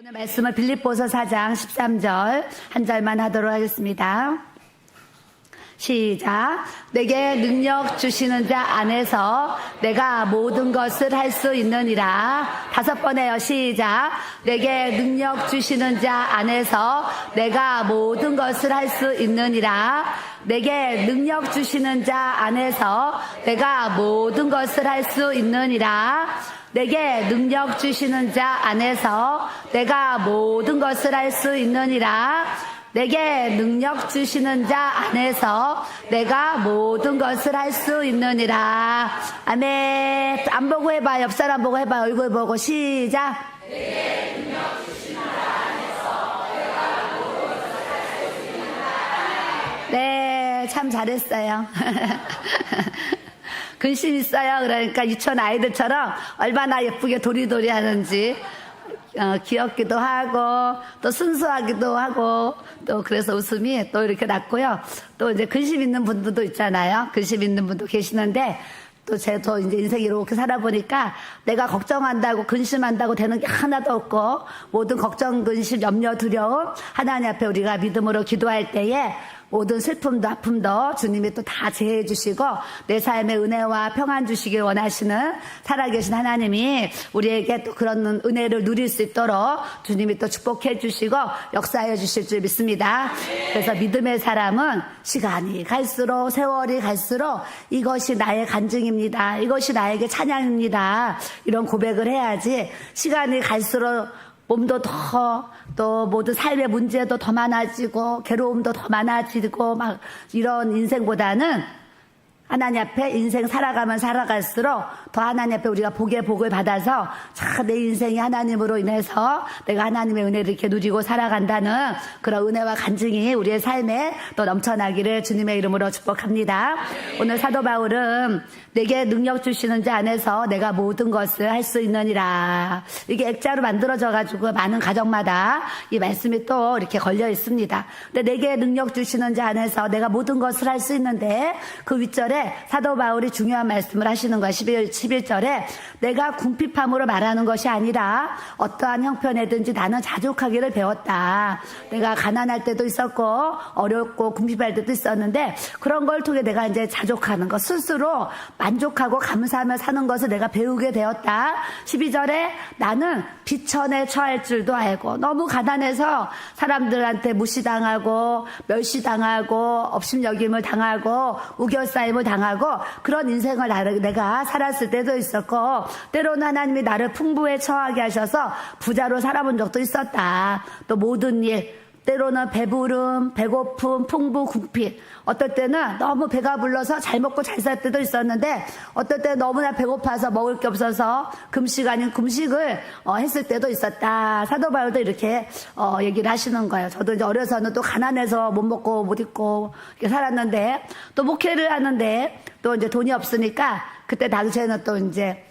오늘 말씀은 빌립보서 4장 13절 한 절만 하도록 하겠습니다. 시작. 내게 능력 주시는 자 안에서 내가 모든 것을 할 수 있느니라. 5번 해요. 시작. 내게 능력 주시는 자 안에서 내가 모든 것을 할 수 있느니라. 내게 능력 주시는 자 안에서 내가 모든 것을 할 수 있느니라. 내게 능력 주시는 자 안에서 내가 모든 것을 할 수 있느니라. 내게 능력 주시는 자 안에서 내가 모든 것을 할 수 있느니라. 아멘. 안 보고 해봐. 옆 사람 보고 해봐. 얼굴 보고 시작. 내게 능력 주시는 자 안에서 내가 모든 것을 할 수 있느니라. 네, 참 잘했어요. 근심 있어요. 그러니까 유치원 아이들처럼 얼마나 예쁘게 도리도리 하는지 귀엽기도 하고 또 순수하기도 하고 또 그래서 웃음이 또 이렇게 났고요. 또 이제 근심 있는 분들도 있잖아요. 근심 있는 분도 계시는데 또 저도 이제 인생 이렇게 살아보니까 내가 걱정한다고 근심한다고 되는 게 하나도 없고 모든 걱정, 근심, 염려, 두려움 하나님 앞에 우리가 믿음으로 기도할 때에 모든 슬픔도 아픔도 주님이 또 다 제해해 주시고 내 삶에 은혜와 평안 주시길 원하시는 살아계신 하나님이 우리에게 또 그런 은혜를 누릴 수 있도록 주님이 또 축복해 주시고 역사해 주실 줄 믿습니다. 그래서 믿음의 사람은 시간이 갈수록 세월이 갈수록 이것이 나의 간증입니다. 이것이 나에게 찬양입니다. 이런 고백을 해야지 시간이 갈수록 몸도 또 모든 삶의 문제도 더 많아지고 괴로움도 더 많아지고 막 이런 인생보다는 하나님 앞에 인생 살아가면 살아갈수록 더 하나님 앞에 우리가 복의 복을 받아서 내 인생이 하나님으로 인해서 내가 하나님의 은혜를 이렇게 누리고 살아간다는 그런 은혜와 간증이 우리의 삶에 또 넘쳐나기를 주님의 이름으로 축복합니다. 오늘 사도 바울은 내게 능력 주시는 자 안에서 내가 모든 것을 할 수 있느니라. 이게 액자로 만들어져 가지고 많은 가정마다 이 말씀이 또 이렇게 걸려 있습니다. 근데 내게 능력 주시는 자 안에서 내가 모든 것을 할 수 있는데 그 윗절에 사도 바울이 중요한 말씀을 하시는 거야. 11절에 내가 궁핍함으로 말하는 것이 아니라 어떠한 형편에든지 나는 자족하기를 배웠다. 내가 가난할 때도 있었고 어렵고 궁핍할 때도 있었는데 그런 걸 통해 내가 이제 자족하는 것, 스스로 만족하고 감사하며 사는 것을 내가 배우게 되었다. 12절에 나는 비천에 처할 줄도 알고 너무 가난해서 사람들한테 무시당하고 멸시당하고 업신여김을 당하고 우겨싸임을 당하고 그런 인생을 내가 살았을 때도 있었고 때로는 하나님이 나를 풍부에 처하게 하셔서 부자로 살아본 적도 있었다. 또 모든 일 때로는 배부름, 배고픔, 풍부, 궁핍. 어떨 때는 너무 배가 불러서 잘 먹고 잘 살 때도 있었는데 어떨 때는 너무나 배고파서 먹을 게 없어서 금식 아닌 금식을 했을 때도 있었다. 사도 바울도 이렇게 얘기를 하시는 거예요. 저도 이제 어려서는 또 가난해서 못 먹고 못 입고 이렇게 살았는데 또 목회를 하는데 또 이제 돈이 없으니까 그때 당시에는 또 이제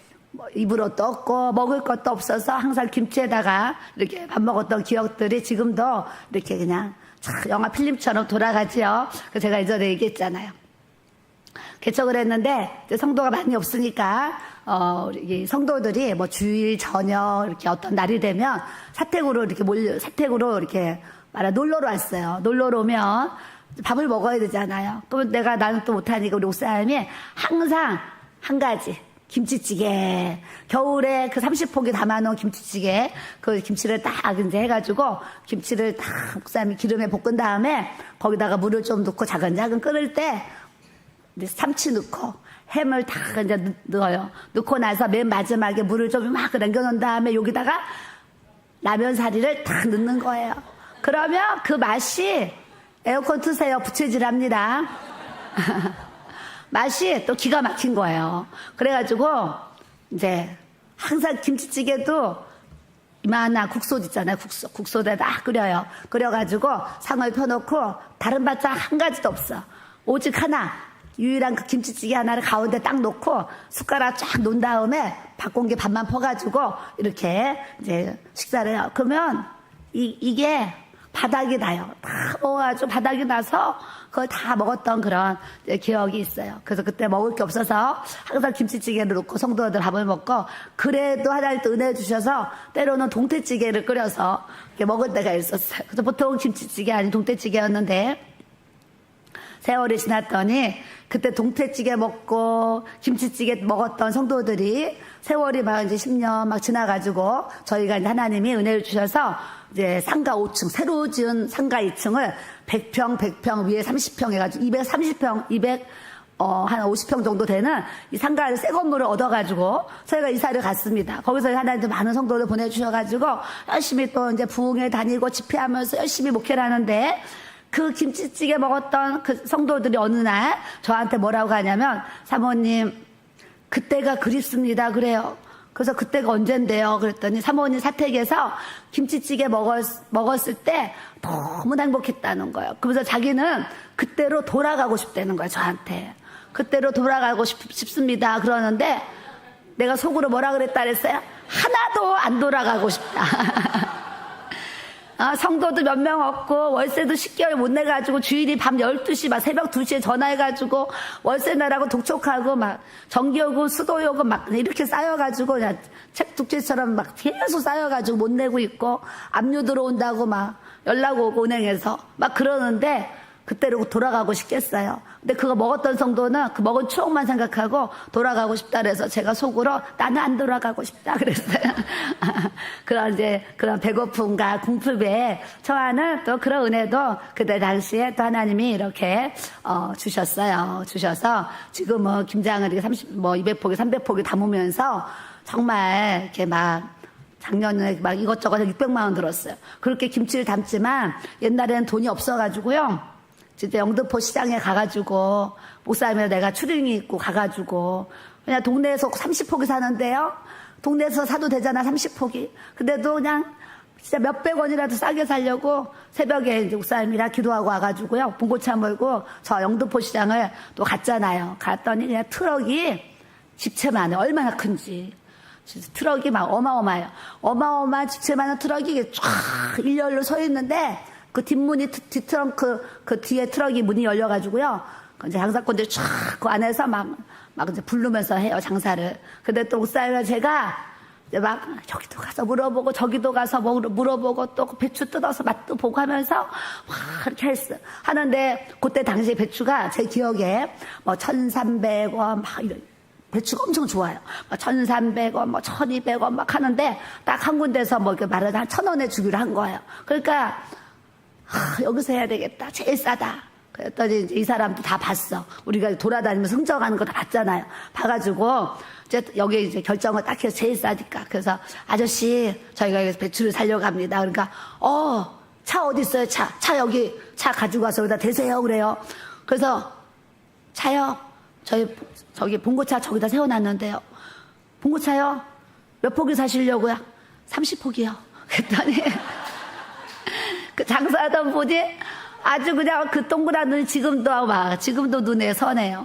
입을 옷도 없고 먹을 것도 없어서 항상 김치에다가 이렇게 밥 먹었던 기억들이 지금도 이렇게 그냥 영화 필름처럼 돌아가지요. 그래서 제가 예전에 얘기했잖아요. 개척을 했는데 이제 성도가 많이 없으니까 우리 성도들이 뭐 주일 저녁 이렇게 어떤 날이 되면 사택으로 이렇게 놀러로 왔어요. 놀러로 오면 밥을 먹어야 되잖아요. 그러면 나는 또 못하니까 우리 옥사님이 항상 한 가지 김치찌개. 겨울에 그 30포기 담아놓은 김치찌개. 그 김치를 딱 이제 해가지고 김치를 딱 목사님이 기름에 볶은 다음에 거기다가 물을 좀 넣고 자근자근 끓을 때 이제 참치 넣고 햄을 딱 이제 넣어요. 넣고 나서 맨 마지막에 물을 좀 막 남겨놓은 다음에 여기다가 라면 사리를 딱 넣는 거예요. 그러면 그 맛이 에어컨 트세요. 부채질합니다. 맛이 또 기가 막힌 거예요. 그래가지고 이제 항상 김치찌개도 이만한 국솥 있잖아요. 국솥에 딱 끓여요. 끓여가지고 상을 펴놓고 다른 반찬 한 가지도 없어. 오직 하나 유일한 그 김치찌개 하나를 가운데 딱 놓고 숟가락 쫙 놓은 다음에 밥 공기 반만 퍼가지고 이렇게 이제 식사를 해요. 그러면 이게 바닥이 나요. 다 먹어가지고 바닥이 나서 그걸 다 먹었던 그런 기억이 있어요. 그래서 그때 먹을 게 없어서 항상 김치찌개를 넣고 성도들 밥을 먹고, 그래도 하나님 또 은혜 주셔서 때로는 동태찌개를 끓여서 이렇게 먹을 때가 있었어요. 그래서 보통 김치찌개 아닌 동태찌개였는데, 세월이 지났더니 그때 동태찌개 먹고 김치찌개 먹었던 성도들이 세월이 막 이제 10년 막 지나가지고 저희가 이제 하나님이 은혜를 주셔서 이제 상가 5층, 새로 지은 상가 2층을 100평 위에 30평 해가지고 230평, 한 50평 정도 되는 이 상가를 새 건물을 얻어가지고 저희가 이사를 갔습니다. 거기서 하나님 많은 성도를 보내주셔가지고 열심히 또 이제 부흥회 다니고 집회하면서 열심히 목회를 하는데, 그 김치찌개 먹었던 그 성도들이 어느 날 저한테 뭐라고 하냐면, 사모님 그때가 그립습니다 그래요. 그래서 그때가 언젠데요 그랬더니, 사모님 사택에서 김치찌개 먹었을 때 너무 행복했다는 거예요. 그래서 자기는 그때로 돌아가고 싶다는 거예요. 저한테 그때로 돌아가고 싶습니다 그러는데, 내가 속으로 뭐라 그랬다 그랬어요? 하나도 안 돌아가고 싶다. 성도도 몇 명 없고 월세도 10개월 못 내가지고 주일이 밤 12시 막 새벽 2시에 전화해가지고 월세 내라고 독촉하고, 막 전기요금 수도요금 막 이렇게 쌓여가지고 그냥 책둑지처럼 막 계속 쌓여가지고 못 내고 있고, 압류 들어온다고 막 연락 오고 은행에서 막 그러는데, 그때로 돌아가고 싶겠어요. 근데 그거 먹었던 성도는 그 먹은 추억만 생각하고 돌아가고 싶다 그래서 제가 속으로 나는 안 돌아가고 싶다 그랬어요. 그런 배고픔과 궁핍에 처하는 또 그런 은혜도 그때 당시에 또 하나님이 이렇게 주셔서 지금은 김장을 이렇게 200포기 300포기 담으면서 정말 이렇게 막 작년에 막 이것저것 600만 원 들었어요. 그렇게 김치를 담지만 옛날에는 돈이 없어가지고요, 진짜 영등포 시장에 가가지고 목사님이랑 내가 추링이 있고 가가지고 그냥 동네에서 30포기 사는데요, 동네에서 사도 되잖아 30포기. 근데도 그냥 진짜 몇백 원이라도 싸게 살려고 새벽에 이제 목사님이랑 기도하고 와가지고요, 봉고차 몰고 저 영등포 시장을 또 갔잖아요. 갔더니 그냥 트럭이 집채만 해. 얼마나 큰지 진짜 트럭이 막 어마어마해요. 어마어마한 집채만한 트럭이 쫙 일렬로 서 있는데, 그 뒷문이, 뒷트렁크, 그 뒤에 트럭이 문이 열려가지고요, 이제 장사꾼들이 쫙 그 안에서 막 이제 부르면서 해요, 장사를. 근데 또 목사님과 제가 이제 막 저기도 가서 물어보고 저기도 가서 물어보고 또 배추 뜯어서 맛도 보고 하면서 막 이렇게 하는데, 그때 당시에 배추가 제 기억에 뭐 1,300원 막 이런, 배추가 엄청 좋아요. 1,300원, 1,200원 막 하는데, 딱 한 군데서 뭐 이렇게 말을 한 1,000원에 주기로 한 거예요. 그러니까 여기서 해야 되겠다. 제일 싸다. 그랬더니 이제 이 사람도 다 봤어. 우리가 돌아다니면서 흥정하는 거 다 봤잖아요. 봐가지고 이제 여기 이제 결정을 딱 해서 제일 싸니까. 그래서 아저씨 저희가 여기서 배추를 사려고 합니다. 그러니까 차 어디 있어요? 차 여기 차 가지고 와서 여기다 대세요 그래요. 그래서 차요? 저기 봉고차 저기다 세워놨는데요. 봉고차요? 몇 포기 사시려고요? 30포기요. 그랬더니 그 장사하던 분이 아주 그냥 그 동그란 눈이 지금도 눈에 선해요.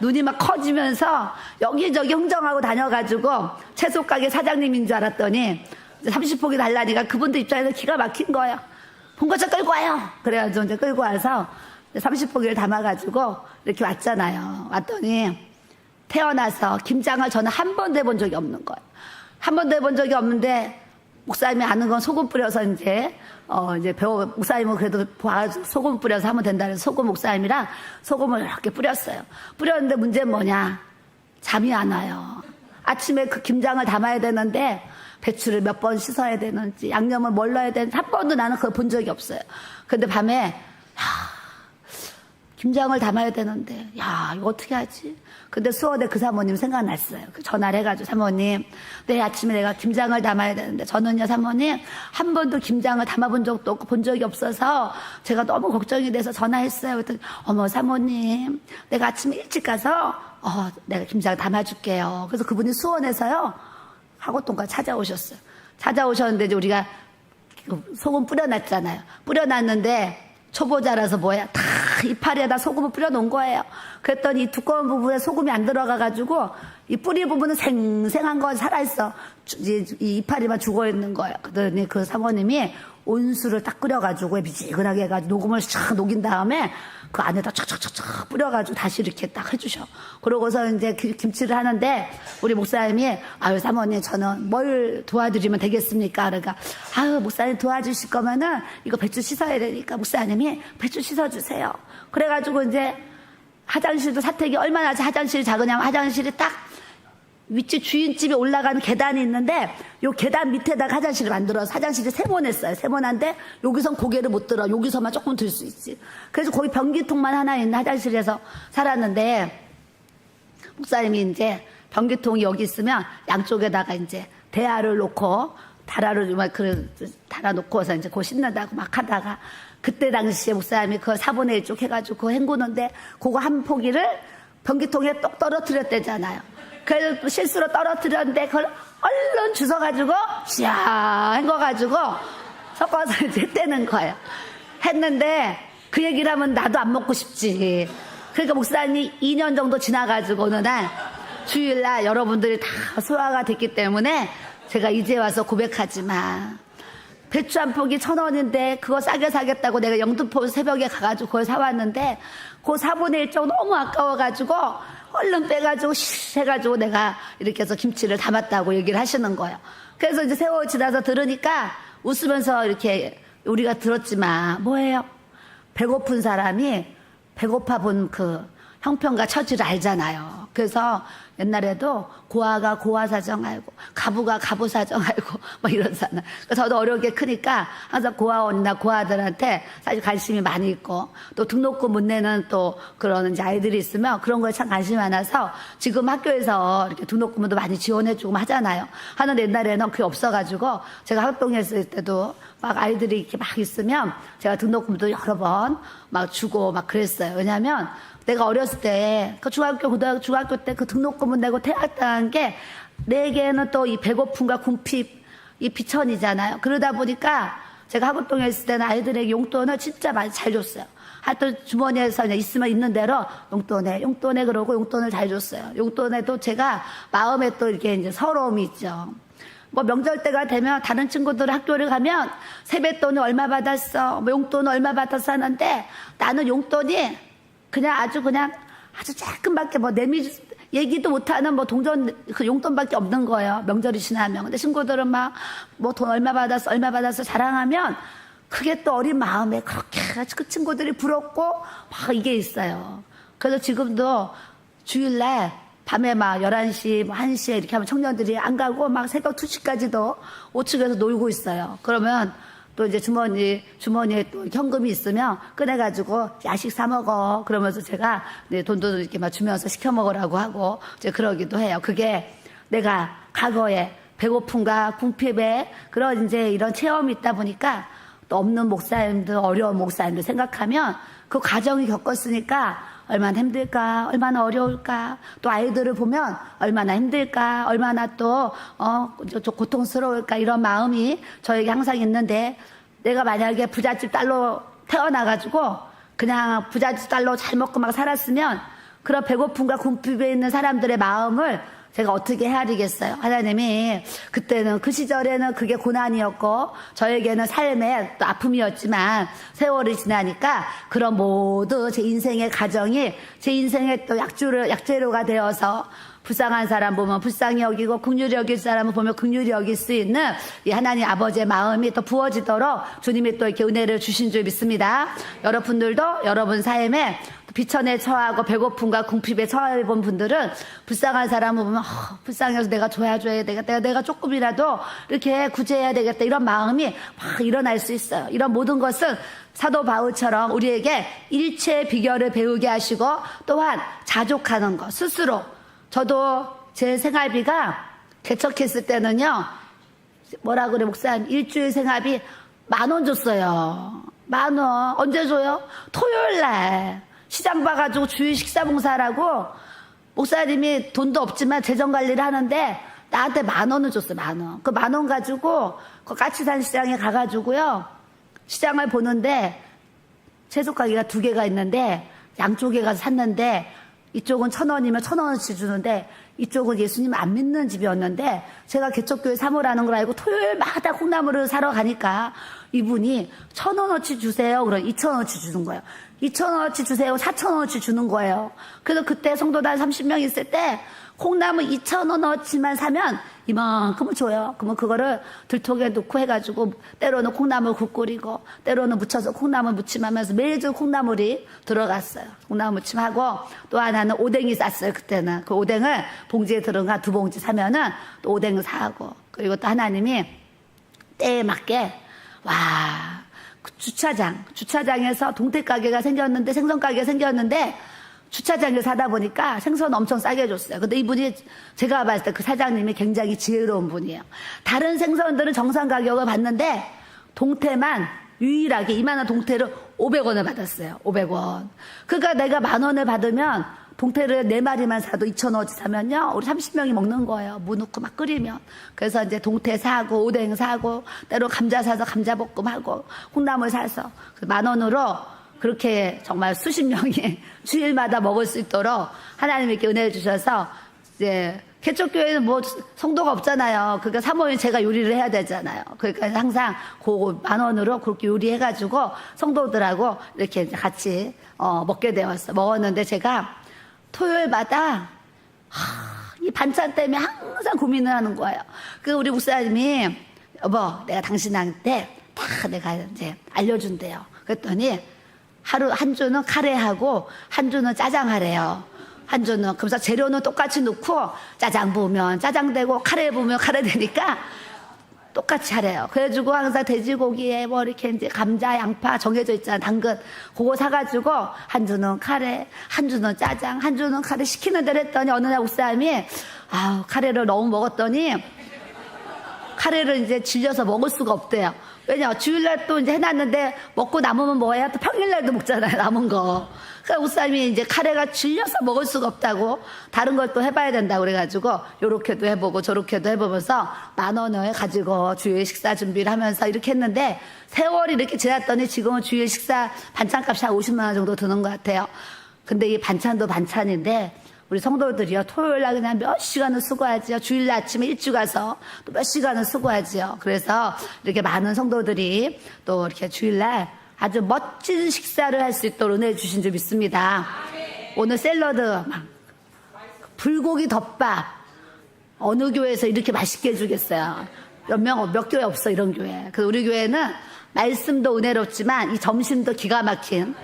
눈이 막 커지면서 여기저기 흥정하고 다녀가지고 채소가게 사장님인 줄 알았더니 30포기 달라니까 그분들 입장에서 기가 막힌 거예요. 봉고차 끌고 와요. 그래가지고 이제 끌고 와서 30포기를 담아가지고 이렇게 왔잖아요. 왔더니 태어나서 김장을 저는 한 번도 해본 적이 없는 거예요. 한 번도 해본 적이 없는데, 목사님이 아는 건 소금 뿌려서 이제 목사님은 그래도 봐가지고 소금 뿌려서 하면 된다 그래서 소금 목사님이랑 소금을 이렇게 뿌렸어요. 뿌렸는데 문제는 뭐냐? 잠이 안 와요. 아침에 그 김장을 담아야 되는데 배추를 몇 번 씻어야 되는지, 양념을 뭘 넣어야 되는지 한 번도 나는 그걸 본 적이 없어요. 근데 밤에 김장을 담아야 되는데 이거 어떻게 하지? 근데 수원에 그 사모님 생각났어요. 전화를 해가지고, 사모님 내일 아침에 내가 김장을 담아야 되는데, 저는요 사모님 한 번도 김장을 담아본 적도 없고 본 적이 없어서 제가 너무 걱정이 돼서 전화했어요. 그랬더니 어머 사모님 내가 아침에 일찍 가서 내가 김장 담아줄게요. 그래서 그분이 수원에서요 하고통과 찾아오셨어요. 찾아오셨는데 이제 우리가 소금 뿌려놨잖아요. 뿌려놨는데 초보자라서 다 이파리에다 소금을 뿌려놓은 거예요. 그랬더니 이 두꺼운 부분에 소금이 안 들어가가지고 이 뿌리 부분은 생생한 건 살아있어. 이 이파리만 죽어있는 거예요. 그러더니 그 사모님이 온수를 딱 끓여가지고 미지근하게 해가지고 녹음을 쫙 녹인 다음에 그 안에다 촥촥촥촥 뿌려가지고 다시 이렇게 딱 해주셔. 그러고서 이제 김치를 하는데 우리 목사님이 아유 사모님 저는 뭘 도와드리면 되겠습니까? 그러니까 아유 목사님 도와주실 거면은 이거 배추 씻어야 되니까 목사님이 배추 씻어주세요. 그래가지고 이제 화장실도 사택이 얼마나 화장실이 작으냐면 화장실이 딱 위치 주인집에 올라가는 계단이 있는데 요 계단 밑에다가 화장실을 만들어서 화장실이 세모냈어요. 세모난데 여기선 고개를 못 들어. 여기서만 조금 들 수 있지. 그래서 거기 변기통만 하나 있는 화장실에서 살았는데 목사님이 이제 변기통이 여기 있으면 양쪽에다가 이제 대야를 놓고 달아를 막 달아놓고서 이제 그거 씻는다고 막 하다가 그때 당시에 목사님이 그 4분의 1 쪽 해가지고 그거 헹구는데 그거 한 포기를 변기통에 똑 떨어뜨렸대잖아요. 그래서 또 실수로 떨어뜨렸는데 그걸 얼른 주워가지고 샤 헹궈가지고 섞어서 이제 떼는 거예요. 했는데 그 얘기를 하면 나도 안 먹고 싶지. 그러니까 목사님이 2년 정도 지나가지고 어느 날 주일날 여러분들이 다 소화가 됐기 때문에 제가 이제 와서 고백하지만 배추 한 포기 1,000원인데 그거 싸게 사겠다고 내가 영등포 새벽에 가가지고 그걸 사왔는데 그 4분의 1 쪽 너무 아까워가지고 얼른 빼가지고 해가지고 내가 이렇게 해서 김치를 담았다고 얘기를 하시는 거예요. 그래서 이제 세월 지나서 들으니까 웃으면서 이렇게 우리가 들었지만 뭐예요? 배고픈 사람이 배고파 본 그 형편과 처지를 알잖아요. 그래서 옛날에도 고아가 고아 사정 알고 가부가 가부 사정 알고 뭐 이러잖아요. 저도 어렵게 크니까 항상 고아원이나 고아들한테 사실 관심이 많이 있고 또 등록금 못 내는 또 그런 이제 아이들이 있으면 그런 거에 참 관심이 많아서 지금 학교에서 이렇게 등록금도 많이 지원해주고 하잖아요. 하는데 옛날에는 그게 없어가지고 제가 활동했을 때도 막 아이들이 이렇게 막 있으면 제가 등록금도 여러 번 막 주고 막 그랬어요. 왜냐면 내가 어렸을 때, 그 중학교 때 그 등록금을 내고 퇴학당한 게, 내게는 또 이 배고픔과 궁핍, 이 비천이잖아요. 그러다 보니까 제가 학원동에 있을 때는 아이들에게 용돈을 진짜 많이 잘 줬어요. 하여튼 주머니에서 그냥 있으면 있는 대로 용돈에 그러고 용돈을 잘 줬어요. 용돈에도 제가 마음에 또 이렇게 이제 서러움이 있죠. 뭐 명절 때가 되면 다른 친구들 학교를 가면 세뱃돈을 얼마 받았어, 뭐 용돈을 얼마 받았어 하는데 나는 용돈이 그냥 아주 조금밖에 뭐 얘기도 못하는 뭐 동전 그 용돈밖에 없는 거예요. 명절이 지나면. 근데 친구들은 막 뭐 돈 얼마 받았어 자랑하면 그게 또 어린 마음에 그렇게 그 친구들이 부럽고 막 이게 있어요. 그래서 지금도 주일날 밤에 막 11시, 뭐 1시에 이렇게 하면 청년들이 안 가고 막 새벽 2시까지도 5층에서 놀고 있어요. 그러면 또 이제 주머니에 또 현금이 있으면 꺼내가지고 야식 사 먹어. 그러면서 제가 돈도 이렇게 막 주면서 시켜 먹으라고 하고 이제 그러기도 해요. 그게 내가 과거에 배고픔과 궁핍에 그런 이제 이런 체험이 있다 보니까 또 없는 목사님들, 어려운 목사님들 생각하면 그 과정이 겪었으니까 얼마나 힘들까, 얼마나 어려울까, 또 아이들을 보면 얼마나 힘들까, 얼마나 또, 고통스러울까, 이런 마음이 저에게 항상 있는데, 내가 만약에 부잣집 딸로 태어나가지고, 그냥 부잣집 딸로 잘 먹고 막 살았으면, 그런 배고픔과 궁핍에 있는 사람들의 마음을 제가 어떻게 헤아리겠어요? 하나님이 그때는 그 시절에는 그게 고난이었고 저에게는 삶의 또 아픔이었지만 세월이 지나니까 그런 모두 제 인생의 가정이 제 인생의 또 약재료가 되어서 불쌍한 사람 보면 불쌍히 여기고 긍휼히 여길 사람을 보면 긍휼히 여길 수 있는 이 하나님 아버지의 마음이 또 부어지도록 주님이 또 이렇게 은혜를 주신 줄 믿습니다. 여러분들도 여러분 삶에 비천에 처하고 배고픔과 궁핍에 처해 본 분들은 불쌍한 사람을 보면 불쌍해서 내가 도와줘야 되겠다. 내가 조금이라도 이렇게 구제해야 되겠다. 이런 마음이 막 일어날 수 있어요. 이런 모든 것은 사도 바울처럼 우리에게 일체의 비결을 배우게 하시고 또한 자족하는 것 스스로. 저도 제 생활비가 개척했을 때는요. 뭐라 그래 목사님 일주일 생활비 10,000원 줬어요. 10,000원. 언제 줘요? 토요일날. 시장 봐가지고 주일 식사 봉사라고 목사님이 돈도 없지만 재정관리를 하는데 나한테 10,000원을 줬어요. 10,000원. 그 10,000원 가지고 그 까치산 시장에 가가지고요. 시장을 보는데 채소 가게가 2개가 있는데 양쪽에 가서 샀는데 이쪽은 1,000원이면 1,000원어치 주는데 이쪽은 예수님 안 믿는 집이었는데 제가 개척교회 사모라는 걸 알고 토요일마다 콩나물을 사러 가니까 이분이 1,000원어치 주세요. 그럼 2,000원어치 주는 거예요. 2,000원어치 주세요. 4,000원어치 주는 거예요. 그래서 그때 성도들 한 30명 있을 때 콩나물 2,000원어치만 사면 이만큼을 줘요. 그러면 그거를 들통에 넣고 해가지고 때로는 콩나물 국 끓이고 때로는 무쳐서 콩나물 무침하면서 매주 콩나물이 들어갔어요. 콩나물 무침하고 또 하나는 오뎅이 쌌어요. 그때는 그 오뎅을 봉지에 들어가 2봉지 사면은 또 오뎅을 사고 그리고 또 하나님이 때에 맞게 와 그 주차장에서 동태 가게가 생겼는데 생선 가게가 생겼는데 주차장에 사다 보니까 생선 엄청 싸게 줬어요. 근데 이분이 제가 봤을 때 그 사장님이 굉장히 지혜로운 분이에요. 다른 생선들은 정상 가격을 받는데 동태만 유일하게 이만한 동태를 500원을 받았어요. 500원. 그러니까 내가 10,000원을 받으면 동태를 4마리만 사도 2,000원어치 사면요. 우리 30명이 먹는 거예요. 무 넣고 막 끓이면. 그래서 이제 동태 사고 오뎅 사고 때로 감자 사서 감자볶음하고 콩나물 사서 10,000원으로 그렇게 정말 수십 명이 주일마다 먹을 수 있도록 하나님이 이렇게 은혜를 주셔서 이제 개척교회는 뭐 성도가 없잖아요. 그러니까 사모님 제가 요리를 해야 되잖아요. 그러니까 항상 그 10,000원으로 그렇게 요리해가지고 성도들하고 이렇게 이제 같이 먹게 되었어. 먹었는데 제가 토요일마다 이 반찬 때문에 항상 고민을 하는 거예요. 그 우리 목사님이 여보 내가 당신한테 다 내가 이제 알려준대요. 그랬더니 하루 한 주는 카레하고 한 주는 짜장 하래요. 한 주는 그래서 재료는 똑같이 넣고 짜장 부으면 짜장 되고 카레 부으면 카레 되니까 똑같이 하래요. 그래가지고 항상 돼지고기에 뭐 이렇게 이제 감자, 양파 정해져 있잖아. 당근 그거 사가지고 한 주는 카레, 한 주는 짜장, 한 주는 카레 시키는 대로 했더니 어느 날 목사님이 카레를 너무 먹었더니 카레를 이제 질려서 먹을 수가 없대요. 왜냐 주일날 또 이제 해놨는데 먹고 남으면 뭐해요? 또 평일날도 먹잖아요. 남은 거. 그러니까 목사님이 이제 카레가 질려서 먹을 수가 없다고 다른 걸 또 해봐야 된다고 그래가지고 요렇게도 해보고 저렇게도 해보면서 10,000원을 가지고 주일 식사 준비를 하면서 이렇게 했는데 세월이 이렇게 지났더니 지금은 주일 식사 반찬값이 한 50만 원 정도 드는 것 같아요. 근데 이 반찬도 반찬인데 우리 성도들이요 토요일날 그냥 몇 시간을 수고하지요. 주일날 아침에 일찍 가서 또 몇 시간을 수고하지요. 그래서 이렇게 많은 성도들이 또 이렇게 주일날 아주 멋진 식사를 할 수 있도록 은혜 주신 줄 믿습니다. 오늘 샐러드 불고기 덮밥 어느 교회에서 이렇게 맛있게 해주겠어요. 몇 교회 없어 이런 교회. 그래서 우리 교회는 말씀도 은혜롭지만 이 점심도 기가 막힌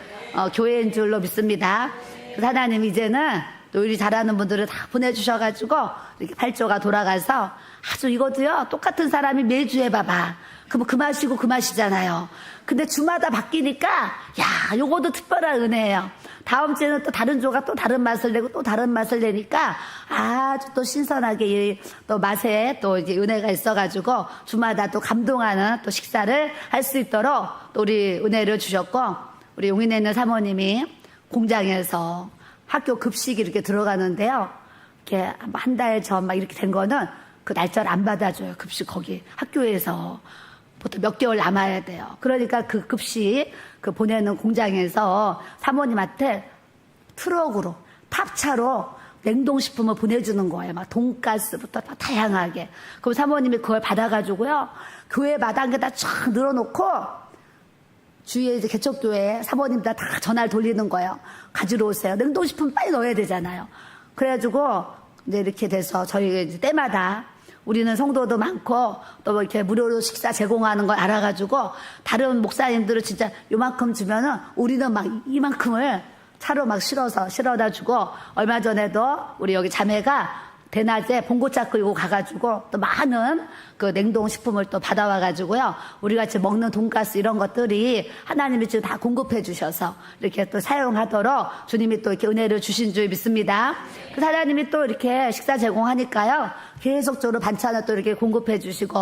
교회인 줄로 믿습니다. 그래서 하나님 이제는 요리 잘하는 분들을 다 보내주셔가지고 이렇게 8조가 돌아가서 아주 이것도요 똑같은 사람이 매주 해봐봐. 그럼 그 맛이고 그 맛이잖아요. 근데 주마다 바뀌니까 야 요것도 특별한 은혜예요. 다음 주에는 또 다른 조가 또 다른 맛을 내고 또 다른 맛을 내니까 아주 또 신선하게 또 맛에 또 이제 은혜가 있어가지고 주마다 또 감동하는 또 식사를 할 수 있도록 또 우리 은혜를 주셨고 우리 용인에 있는 사모님이 공장에서 학교 급식이 이렇게 들어가는데요. 이렇게 한 달 전 막 이렇게 된 거는 그 날짜를 안 받아줘요. 급식 거기 학교에서. 보통 몇 개월 남아야 돼요. 그러니까 그 급식 그 보내는 공장에서 사모님한테 트럭으로 탑차로 냉동식품을 보내주는 거예요. 막 돈가스부터 다양하게. 그럼 사모님이 그걸 받아가지고요. 교회 마당에다 쫙 늘어놓고 주위에 이제 개척교회에 사모님들 다 전화를 돌리는 거예요. 가지러 오세요. 냉동식품 빨리 넣어야 되잖아요. 그래가지고 이제 이렇게 돼서 저희 이제 때마다 우리는 성도도 많고 또 이렇게 무료로 식사 제공하는 걸 알아가지고 다른 목사님들은 진짜 요만큼 주면은 우리는 막 이만큼을 차로 막 실어다 주고 얼마 전에도 우리 여기 자매가 대낮에 봉고차 끌고 가가지고 또 많은 그 냉동식품을 또 받아와가지고요. 우리 같이 먹는 돈가스 이런 것들이 하나님이 지금 다 공급해 주셔서 이렇게 또 사용하도록 주님이 또 이렇게 은혜를 주신 줄 믿습니다. 그 하나님이 또 이렇게 식사 제공하니까요. 계속적으로 반찬을 또 이렇게 공급해 주시고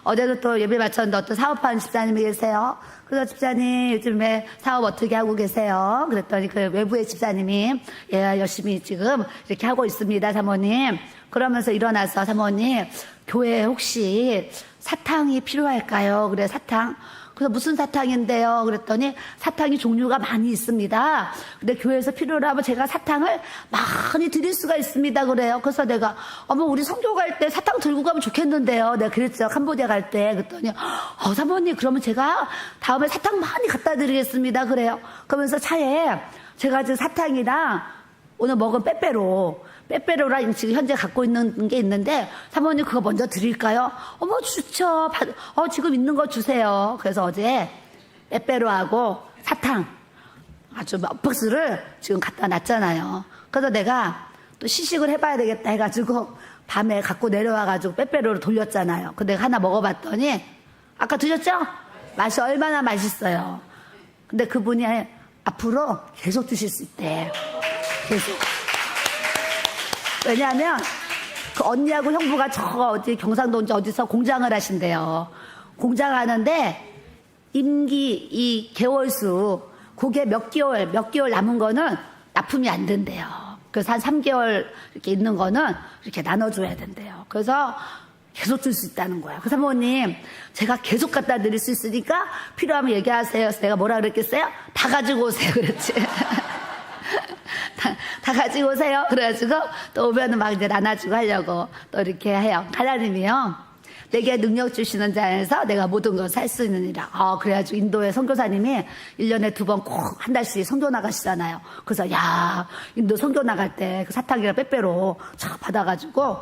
어제도 또 예배 마쳤는데 어떤 사업하는 집사님이 계세요. 그래서 집사님 요즘에 사업 어떻게 하고 계세요? 그랬더니 그 외부의 집사님이 예 열심히 지금 이렇게 하고 있습니다 사모님. 그러면서 일어나서 사모님 교회에 혹시 사탕이 필요할까요? 그래, 사탕. 그래서 무슨 사탕인데요? 그랬더니 사탕이 종류가 많이 있습니다. 근데 교회에서 필요로 하면 제가 사탕을 많이 드릴 수가 있습니다. 그래요. 그래서 내가 어머 우리 선교 갈 때 사탕 들고 가면 좋겠는데요. 내가 그랬죠. 캄보디아 갈 때. 그랬더니 사모님 그러면 제가 다음에 사탕 많이 갖다 드리겠습니다. 그래요. 그러면서 차에 제가 지금 사탕이랑 오늘 먹은 빼빼로랑 지금 현재 갖고 있는 게 있는데 사모님 그거 먼저 드릴까요? 어머 좋죠. 지금 있는 거 주세요. 그래서 어제 빼빼로하고 사탕 아주 몇 박스를 지금 갖다 놨잖아요. 그래서 내가 또 시식을 해봐야 되겠다 해가지고 밤에 갖고 내려와가지고 빼빼로를 돌렸잖아요. 근데 하나 먹어봤더니 아까 드셨죠? 맛이 얼마나 맛있어요. 근데 그분이 앞으로 계속 드실 수 있대. 계속. 왜냐하면 그 언니하고 형부가 어디 경상도인지 어디서 공장을 하신대요. 공장하는데 임기 이 개월수 그게 몇 개월 남은 거는 납품이 안 된대요. 그래서 한 3개월 이렇게 있는 거는 이렇게 나눠줘야 된대요. 그래서 계속 줄 수 있다는 거야. 그 사모님 제가 계속 갖다 드릴 수 있으니까 필요하면 얘기하세요. 그래서 내가 뭐라 그랬겠어요? 다 가지고 오세요. 그랬지. 다 가지고 오세요. 그래가지고 또 오면은 막 이제 나눠주고 하려고 또 이렇게 해요. 하나님이요. 내게 능력 주시는 자에서 내가 모든 것을 할 수 있느니라. 그래가지고 인도의 선교사님이 1년에 2번 꼭 한 달씩 선교 나가시잖아요. 그래서 인도 선교 나갈 때 그 사탕이랑 빼빼로 촥 받아가지고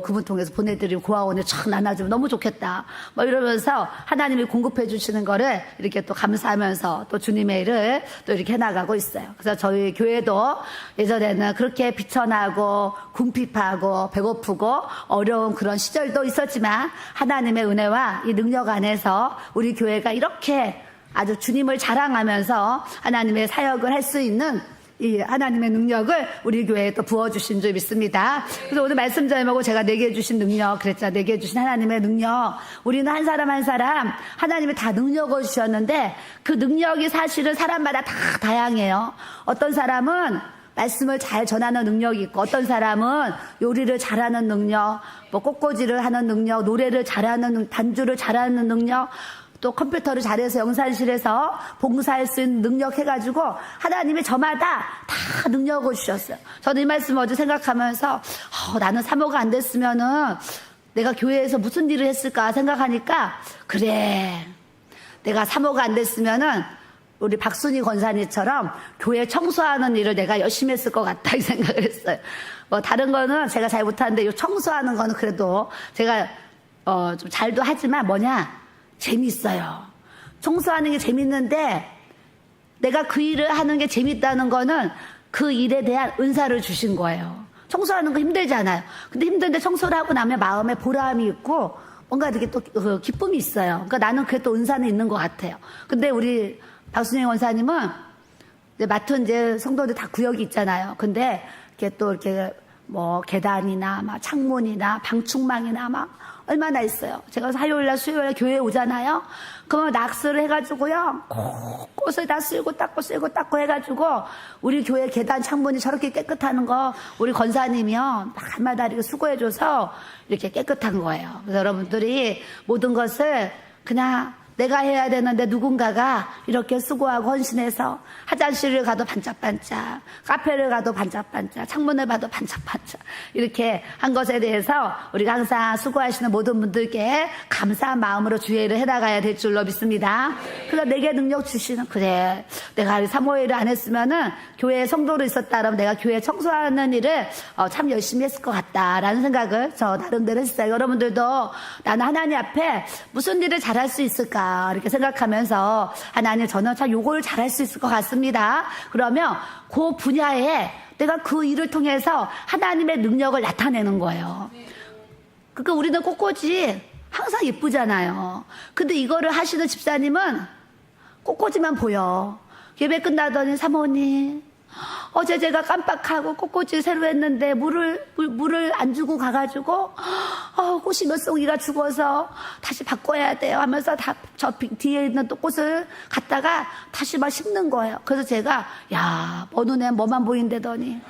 그분 통해서 보내드리고 고아원에 촥 나눠주면 너무 좋겠다. 이러면서 하나님이 공급해 주시는 거를 이렇게 또 감사하면서 또 주님의 일을 또 이렇게 해나가고 있어요. 그래서 저희 교회도 예전에는 그렇게 비천하고 궁핍하고 배고프고 어려운 그런 시절도 있었지만 하나님의 은혜와 이 능력 안에서 우리 교회가 이렇게 아주 주님을 자랑하면서 하나님의 사역을 할 수 있는 이 하나님의 능력을 우리 교회에 또 부어주신 줄 믿습니다. 그래서 오늘 말씀 제목은 제가 내게 주신 능력 그랬잖아요. 내게 주신 하나님의 능력. 우리는 한 사람 한 사람 하나님이 다 능력을 주셨는데 그 능력이 사실은 사람마다 다 다양해요. 어떤 사람은 말씀을 잘 전하는 능력이 있고 어떤 사람은 요리를 잘하는 능력, 꽃꽂이를 하는 능력, 노래를 잘하는 반주를 잘하는 능력, 또 컴퓨터를 잘해서 영상실에서 봉사할 수 있는 능력 해가지고 하나님이 저마다 다 능력을 주셨어요. 저는 이 말씀을 어제 생각하면서 나는 사모가 안 됐으면은 내가 교회에서 무슨 일을 했을까 생각하니까 그래 내가 사모가 안 됐으면은 우리 박순희 권사님처럼 교회 청소하는 일을 내가 열심히 했을 것 같다 이 생각을 했어요. 다른 거는 제가 잘 못하는데 이 청소하는 거는 그래도 제가 좀 잘도 하지만 재밌어요. 청소하는 게 재밌는데 내가 그 일을 하는 게 재밌다는 거는 그 일에 대한 은사를 주신 거예요. 청소하는 거 힘들잖아요. 근데 힘든데 청소를 하고 나면 마음에 보람이 있고 뭔가 되게 또 기쁨이 있어요. 그러니까 나는 그게 또 은사는 있는 것 같아요. 근데 우리 박순희 원사님은 맡은 이제 성도들 다 구역이 있잖아요. 근데 이렇게 또 이렇게 계단이나 창문이나 방충망이나 얼마나 있어요. 제가 화요일날 수요일날 교회에 오잖아요. 그러면 낙서를 해가지고요. 꽃을 다 쓸고 닦고 해가지고 우리 교회 계단 창문이 저렇게 깨끗하는 거 우리 권사님이요. 날마다 이렇게 수고해줘서 이렇게 깨끗한 거예요. 그래서 여러분들이 모든 것을 그냥 내가 해야 되는데 누군가가 이렇게 수고하고 헌신해서 화장실을 가도 반짝반짝, 카페를 가도 반짝반짝, 창문을 봐도 반짝반짝 이렇게 한 것에 대해서 우리가 항상 수고하시는 모든 분들께 감사한 마음으로 주의 일을 해나가야 될 줄로 믿습니다. 그래서 내게 능력 주시는 그래 내가 사모일을 안 했으면은 교회에 성도로 있었다 그러면 내가 교회 청소하는 일을 참 열심히 했을 것 같다라는 생각을 저 나름대로 했어요. 여러분들도 나는 하나님 앞에 무슨 일을 잘할 수 있을까 이렇게 생각하면서 하나님 저는 참 요걸 잘할 수 있을 것 같습니다. 그러면 그 분야에 내가 그 일을 통해서 하나님의 능력을 나타내는 거예요. 그러니까 우리는 꽃꽂이 항상 예쁘잖아요. 근데 이거를 하시는 집사님은 꽃꽂이만 보여. 예배 끝나더니 사모님 어제 제가 깜빡하고 꽃꽂이 새로 했는데 물을 안 주고 가가지고 꽃이 몇 송이가 죽어서 다시 바꿔야 돼요 하면서 저 뒤에 있는 또 꽃을 갖다가 다시 심는 거예요. 그래서 제가 뭐 눈에 뭐만 보인다더니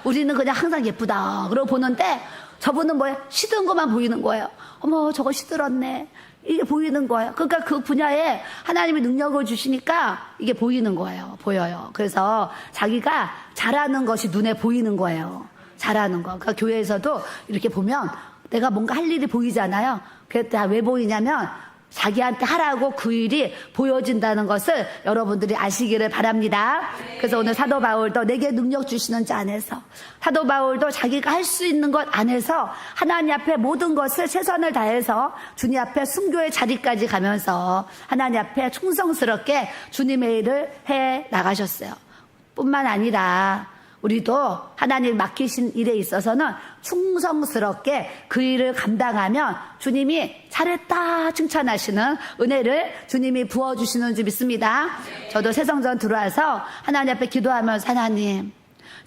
우리는 그냥 항상 예쁘다 그러고 보는데 저분은 뭐예요? 시든 것만 보이는 거예요. 어머, 저거 시들었네. 이게 보이는 거예요. 그러니까 그 분야에 하나님이 능력을 주시니까 이게 보이는 거예요. 보여요. 그래서 자기가 잘하는 것이 눈에 보이는 거예요. 잘하는 거. 그러니까 교회에서도 이렇게 보면 내가 뭔가 할 일이 보이잖아요. 그게 다 왜 보이냐면 자기한테 하라고 그 일이 보여진다는 것을 여러분들이 아시기를 바랍니다. 그래서 오늘 사도 바울도 내게 능력 주시는 자 안에서, 사도 바울도 자기가 할 수 있는 것 안에서 하나님 앞에 모든 것을 최선을 다해서 주님 앞에 순교의 자리까지 가면서 하나님 앞에 충성스럽게 주님의 일을 해 나가셨어요. 뿐만 아니라 우리도 하나님 맡기신 일에 있어서는 충성스럽게 그 일을 감당하면 주님이 잘했다 칭찬하시는 은혜를 주님이 부어주시는 줄 믿습니다. 저도 새성전 들어와서 하나님 앞에 기도하면서 하나님,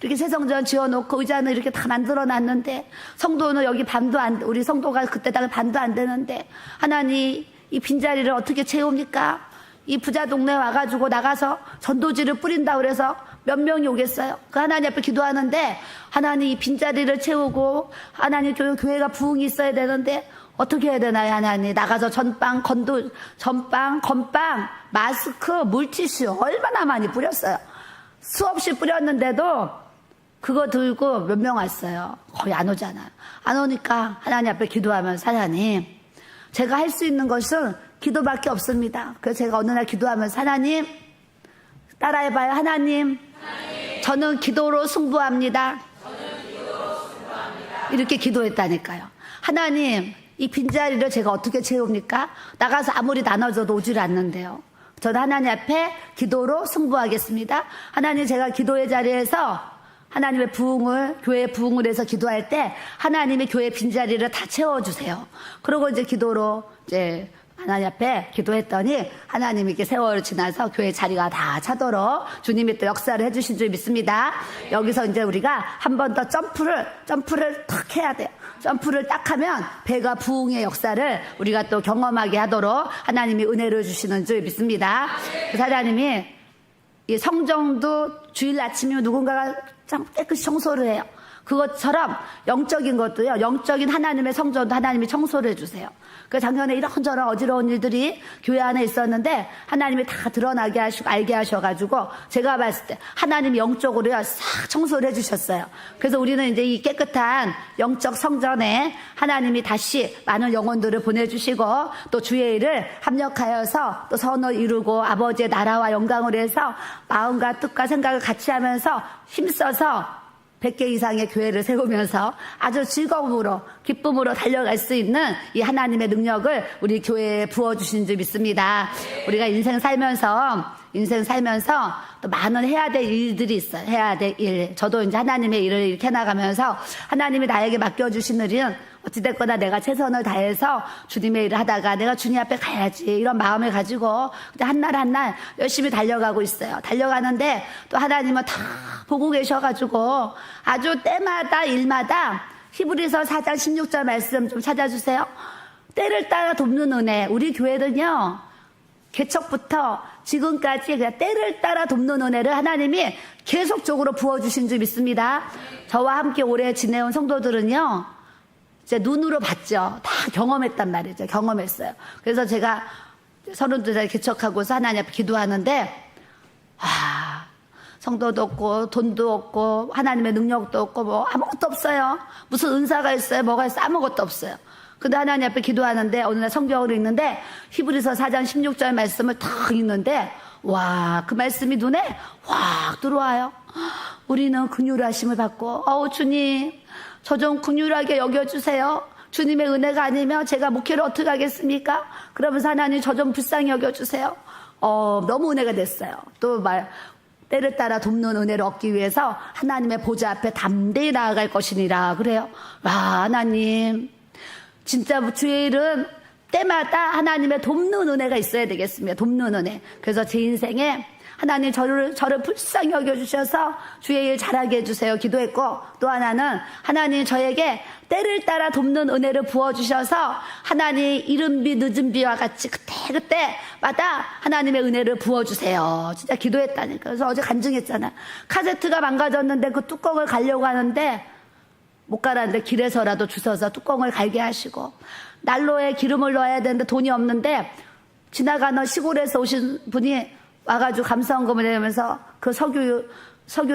이렇게 새성전 지어놓고 의자는 이렇게 다 만들어놨는데 성도는 여기 반도 안, 우리 성도가 그때 당 반도 안 되는데 하나님 이 빈자리를 어떻게 채웁니까? 이 부자 동네 와가지고 나가서 전도지를 뿌린다 그래서 몇 명이 오겠어요? 그 하나님 앞에 기도하는데 하나님 이 빈자리를 채우고 하나님 교회가 부흥이 있어야 되는데 어떻게 해야 되나요? 하나님 나가서 전빵, 건빵, 마스크, 물티슈 얼마나 많이 뿌렸어요. 수없이 뿌렸는데도 그거 들고 몇 명 왔어요. 거의 안 오잖아요. 안 오니까 하나님 앞에 기도하면서 하나님, 제가 할 수 있는 것은 기도밖에 없습니다. 그래서 제가 어느 날 기도하면서 하나님, 따라해봐요. 하나님, 저는 기도로 승부합니다. 이렇게 기도했다니까요. 하나님, 이 빈자리를 제가 어떻게 채웁니까? 나가서 아무리 나눠줘도 오질 않는데요. 저는 하나님 앞에 기도로 승부하겠습니다. 하나님, 제가 기도의 자리에서 하나님의 부흥을, 교회의 부흥을 해서 기도할 때 하나님이 교회 빈자리를 다 채워주세요. 그러고 이제 기도로 이제 하나님 앞에 기도했더니 하나님이 이렇게 세월을 지나서 교회 자리가 다 차도록 주님이 또 역사를 해주신 줄 믿습니다. 여기서 이제 우리가 한 번 더 점프를 탁 해야 돼요. 점프를 딱 하면 배가 부흥의 역사를 우리가 또 경험하게 하도록 하나님이 은혜를 주시는 줄 믿습니다. 그래서 하나님이 이 성정도 주일 아침이면 누군가가 참 깨끗이 청소를 해요. 그것처럼 영적인 것도요, 영적인 하나님의 성전도 하나님이 청소를 해주세요. 그 작년에 이런저런 어지러운 일들이 교회 안에 있었는데 하나님이 다 드러나게 하시고 알게 하셔가지고 제가 봤을 때 하나님이 영적으로요 싹 청소를 해주셨어요. 그래서 우리는 이제 이 깨끗한 영적 성전에 하나님이 다시 많은 영혼들을 보내주시고 또 주의 일을 합력하여서 또 선을 이루고 아버지의 나라와 영광을 위해서 마음과 뜻과 생각을 같이 하면서 힘써서 100개 이상의 교회를 세우면서 아주 즐거움으로 기쁨으로 달려갈 수 있는 이 하나님의 능력을 우리 교회에 부어주신 줄 믿습니다. 우리가 인생 살면서 또 많은 해야 될 일들이 있어요. 해야 될 일. 저도 이제 하나님의 일을 이렇게 해나가면서 하나님이 나에게 맡겨주신 일은 어찌됐거나 내가 최선을 다해서 주님의 일을 하다가 내가 주님 앞에 가야지 이런 마음을 가지고 한 날 한 날 열심히 달려가고 있어요. 달려가는데 또 하나님은 다 보고 계셔가지고 아주 때마다 일마다 히브리서 4장 16절 말씀 좀 찾아주세요. 때를 따라 돕는 은혜. 우리 교회는요 개척부터 지금까지 그냥 때를 따라 돕는 은혜를 하나님이 계속적으로 부어주신 줄 믿습니다. 저와 함께 오래 지내온 성도들은요 이제 눈으로 봤죠. 다 경험했단 말이죠. 경험했어요. 그래서 제가 32살 개척하고서 하나님 앞에 기도하는데 성도도 없고 돈도 없고 하나님의 능력도 없고 뭐 아무것도 없어요. 무슨 은사가 있어요? 뭐가 있어요? 아무것도 없어요. 근데 하나님 앞에 기도하는데 어느 날 성경을 읽는데 히브리서 4장 16절 말씀을 탁 읽는데 와, 그 말씀이 눈에 확 들어와요. 우리는 긍휼하심을 받고 주님 저 좀 긍휼하게 여겨주세요. 주님의 은혜가 아니면 제가 목회를 어떻게 하겠습니까? 그러면서 하나님 저 좀 불쌍히 여겨주세요. 너무 은혜가 됐어요. 또 때를 따라 돕는 은혜를 얻기 위해서 하나님의 보좌 앞에 담대히 나아갈 것이니라 그래요. 와, 하나님 진짜 주의 일은 때마다 하나님의 돕는 은혜가 있어야 되겠습니다. 돕는 은혜. 그래서 제 인생에 하나님 저를 불쌍히 여겨주셔서 주의 일 잘하게 해주세요 기도했고, 또 하나는 하나님 저에게 때를 따라 돕는 은혜를 부어주셔서 하나님 이른 비 늦은 비와 같이 그때마다 하나님의 은혜를 부어주세요. 진짜 기도했다니까. 그래서 어제 간증했잖아. 카세트가 망가졌는데 그 뚜껑을 가려고 하는데 못 가라는데 길에서라도 주셔서 뚜껑을 갈게 하시고, 난로에 기름을 넣어야 되는데 돈이 없는데 지나가는 시골에서 오신 분이 와가지고 감사원금을 내면서 그 석유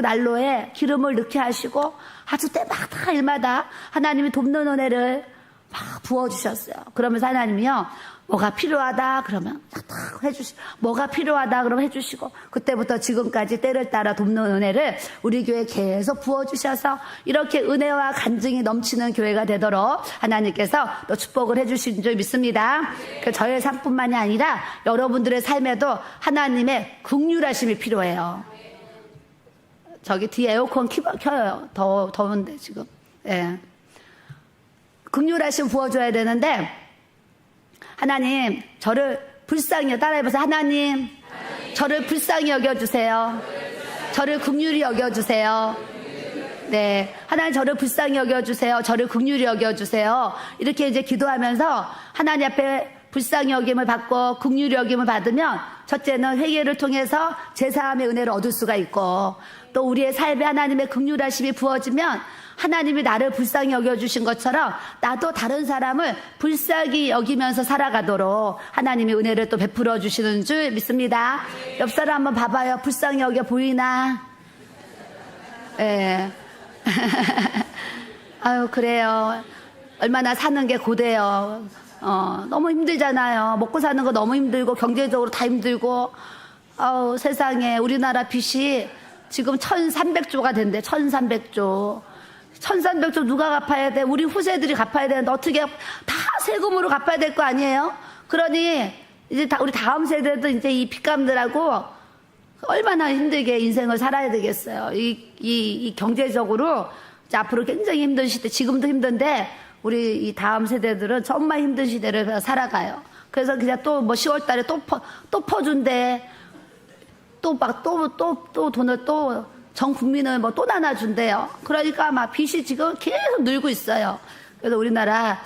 난로에 기름을 넣게 하시고, 아주 때마다 일마다 하나님이 돕는 은혜를 막 부어주셨어요. 그러면서 하나님이요, 뭐가 필요하다 그러면 탁 해주시고, 뭐가 필요하다 그러면 해주시고, 그때부터 지금까지 때를 따라 돕는 은혜를 우리 교회에 계속 부어주셔서 이렇게 은혜와 간증이 넘치는 교회가 되도록 하나님께서 또 축복을 해주신 줄 믿습니다. 저의 삶뿐만이 아니라 여러분들의 삶에도 하나님의 긍휼하심이 필요해요. 저기 뒤에 에어컨 켜요. 더운데 지금. 예. 긍휼하심 부어줘야 되는데, 하나님 저를 불쌍히, 따라해보세요. 하나님 저를 불쌍히 여겨주세요. 저를 긍휼히 여겨주세요. 네, 하나님 저를 불쌍히 여겨주세요. 저를 긍휼히 여겨주세요. 이렇게 이제 기도하면서 하나님 앞에 불쌍히 여김을 받고 긍휼히 여김을 받으면, 첫째는 회개를 통해서 제사함의 은혜를 얻을 수가 있고, 또 우리의 삶에 하나님의 긍휼하심이 부어지면 하나님이 나를 불쌍히 여겨주신 것처럼 나도 다른 사람을 불쌍히 여기면서 살아가도록 하나님의 은혜를 또 베풀어 주시는 줄 믿습니다. 옆 사람 한번 봐봐요. 불쌍히 여겨 보이나? 예. 아유, 그래요. 얼마나 사는 게 고돼요. 너무 힘들잖아요. 먹고 사는 거 너무 힘들고, 경제적으로 다 힘들고. 세상에 우리나라 빚이 지금 1300조가 된대. 1300조. 1300조 누가 갚아야 돼? 우리 후세들이 갚아야 되는데 어떻게 다 세금으로 갚아야 될 거 아니에요? 그러니 이제 우리 다음 세대도 이제 이 빚감들하고 얼마나 힘들게 인생을 살아야 되겠어요. 이 경제적으로 이제 앞으로 굉장히 힘든 시대, 지금도 힘든데 우리 이 다음 세대들은 정말 힘든 시대를 살아가요. 그래서 그냥 또 뭐 10월 달에 또 퍼준대. 또 돈을 또 전 국민을 뭐 또 나눠준대요. 그러니까 막 빚이 지금 계속 늘고 있어요. 그래서 우리나라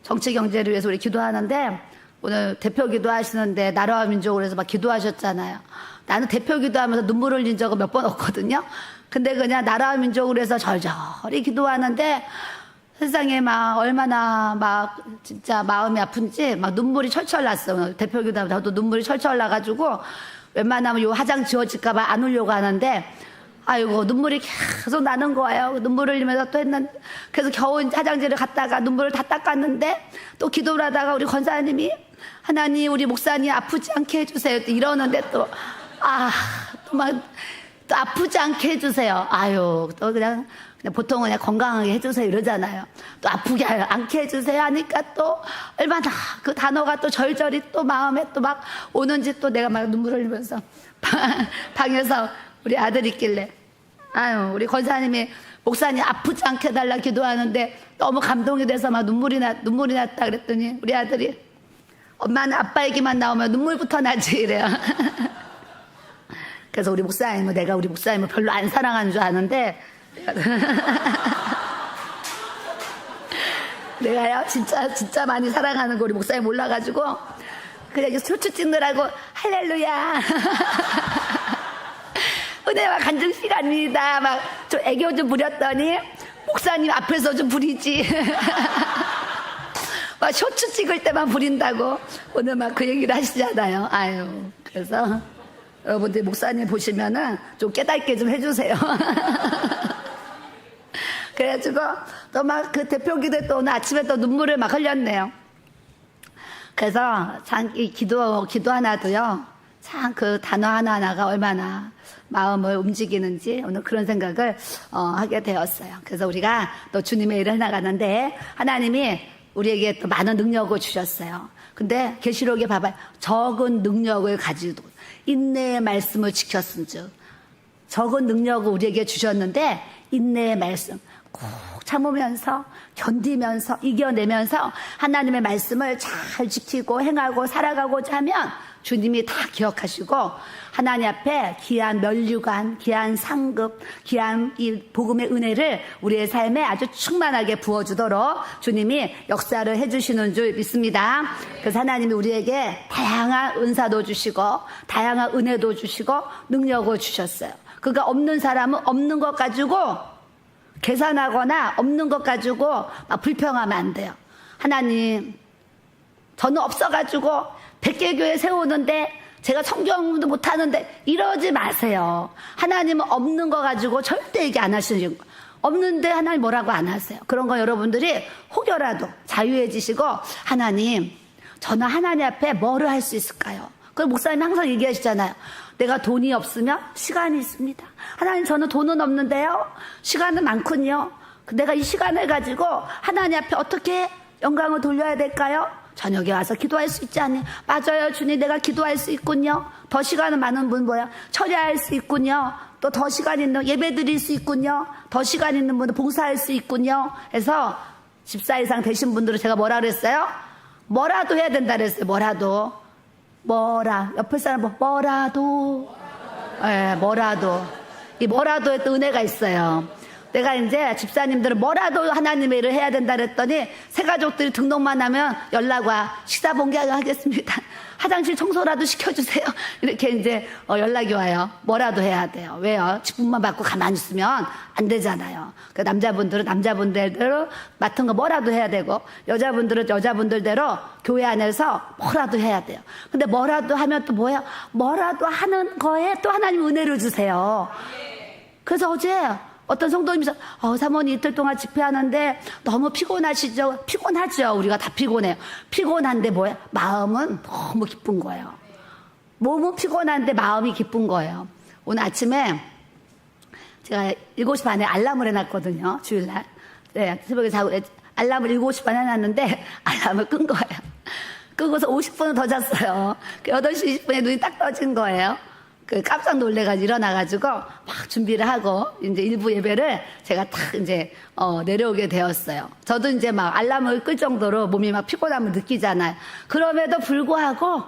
정치 경제를 위해서 우리 기도하는데, 오늘 대표 기도하시는데 나라와 민족을 위해서 막 기도하셨잖아요. 나는 대표 기도하면서 눈물 흘린 적은 몇 번 없거든요. 근데 그냥 나라와 민족을 위해서 절절히 기도하는데 세상에 막 얼마나 막 진짜 마음이 아픈지 막 눈물이 철철 났어요. 오늘 대표 기도하면서 저도 눈물이 철철 나가지고 웬만하면 요 화장 지워질까봐 안 울려고 하는데, 아이고 눈물이 계속 나는 거예요. 눈물을 흘리면서 또 했는데, 그래서 겨우 화장실을 갔다가 눈물을 다 닦았는데, 또 기도를 하다가 우리 권사님이 하나님 우리 목사님 아프지 않게 해주세요 또 이러는데, 또 또 아프지 않게 해주세요. 아유, 또 그냥 보통은 그냥 건강하게 해주세요 이러잖아요. 또 아프게 않게 해주세요 하니까 또 얼마나 그 단어가 또 절절히 또 마음에 또 막 오는지, 또 내가 막 눈물 흘리면서 방에서 우리 아들이 있길래, 아유, 우리 권사님이 목사님 아프지 않게 해달라 기도하는데 너무 감동이 돼서 막 눈물이 났다 그랬더니 우리 아들이, 엄마는 아빠 얘기만 나오면 눈물부터 나지 이래요. 그래서 우리 목사님은, 내가 우리 목사님을 별로 안 사랑하는 줄 아는데 내가요 진짜 많이 사랑하는 거 우리 목사님 몰라가지고 그냥 쇼츠 찍느라고 할렐루야 은혜와 간증 시간입니다 막 좀 애교 좀 부렸더니, 목사님 앞에서 좀 부리지 막 쇼츠 찍을 때만 부린다고 오늘 막 그 얘기를 하시잖아요. 아유, 그래서 여러분들 목사님 보시면은 좀 깨닫게 좀 해주세요. 그래가지고 또 막 그 대표 기도에 또 오늘 아침에 또 눈물을 막 흘렸네요. 그래서 참 이 기도 하나도요, 참 그 단어 하나하나가 얼마나 마음을 움직이는지 오늘 그런 생각을 하게 되었어요. 그래서 우리가 또 주님의 일을 해나가는데 하나님이 우리에게 또 많은 능력을 주셨어요. 근데 계시록에 봐봐요. 적은 능력을 가지고 인내의 말씀을 지켰은즉, 적은 능력을 우리에게 주셨는데 인내의 말씀 꼭 참으면서 견디면서 이겨내면서 하나님의 말씀을 잘 지키고 행하고 살아가고자 하면 주님이 다 기억하시고 하나님 앞에 귀한 면류관, 귀한 상급, 귀한 이 복음의 은혜를 우리의 삶에 아주 충만하게 부어주도록 주님이 역사를 해주시는 줄 믿습니다. 그래서 하나님이 우리에게 다양한 은사도 주시고 다양한 은혜도 주시고 능력을 주셨어요. 그러니까 없는 사람은 없는 것 가지고 계산하거나 없는 것 가지고 막 불평하면 안 돼요. 하나님, 저는 없어가지고 100개 교회 세우는데 제가 성경도 못하는데 이러지 마세요. 하나님은 없는 거 가지고 절대 얘기 안 하시는 거. 없는데 하나님 뭐라고 안 하세요. 그런 거 여러분들이 혹여라도 자유해지시고, 하나님, 저는 하나님 앞에 뭐를 할 수 있을까요? 그걸 목사님이 항상 얘기하시잖아요. 내가 돈이 없으면 시간이 있습니다. 하나님, 저는 돈은 없는데요, 시간은 많군요. 내가 이 시간을 가지고 하나님 앞에 어떻게 영광을 돌려야 될까요? 저녁에 와서 기도할 수 있지 않나요? 맞아요, 주님, 내가 기도할 수 있군요. 더 시간은 많은 분 뭐야? 처리할 수 있군요. 또 더 시간 있는 예배 드릴 수 있군요. 더 시간 있는 분은 봉사할 수 있군요. 해서 집사 이상 되신 분들은 제가 뭐라 그랬어요? 뭐라도 해야 된다 그랬어요. 옆에 사람 뭐라도. 예, 뭐라도. 이 뭐라도에 또 은혜가 있어요. 내가 이제 집사님들은 뭐라도 하나님의 일을 해야 된다 그랬더니 새가족들이 등록만 하면 연락 와. 식사 봉개하겠습니다. 화장실 청소라도 시켜주세요. 이렇게 이제 연락이 와요. 뭐라도 해야 돼요. 왜요? 직분만 받고 가만히 있으면 안 되잖아요. 그 남자분들은 남자분들대로 맡은 거 뭐라도 해야 되고, 여자분들은 여자분들대로 교회 안에서 뭐라도 해야 돼요. 근데 뭐라도 하면 또 뭐야? 뭐라도 하는 거에 또 하나님 은혜를 주세요. 그래서 어제 어떤 성도님이 사모님 이틀 동안 집회하는데 너무 피곤하시죠? 피곤하죠. 우리가 다 피곤해요. 피곤한데 뭐야? 마음은 너무 기쁜 거예요. 몸은 피곤한데 마음이 기쁜 거예요. 오늘 아침에 제가 7시 반에 알람을 해놨거든요. 주일날. 네, 새벽에 자고 알람을 7시 반에 해놨는데 알람을 끈 거예요. 끄고서 50분은 더 잤어요. 8시 20분에 눈이 딱 떠진 거예요. 깜짝 놀래가지고 일어나가지고 막 준비를 하고 이제 일부 예배를 제가 탁 이제 내려오게 되었어요. 저도 이제 막 알람을 끌 정도로 몸이 막 피곤함을 느끼잖아요. 그럼에도 불구하고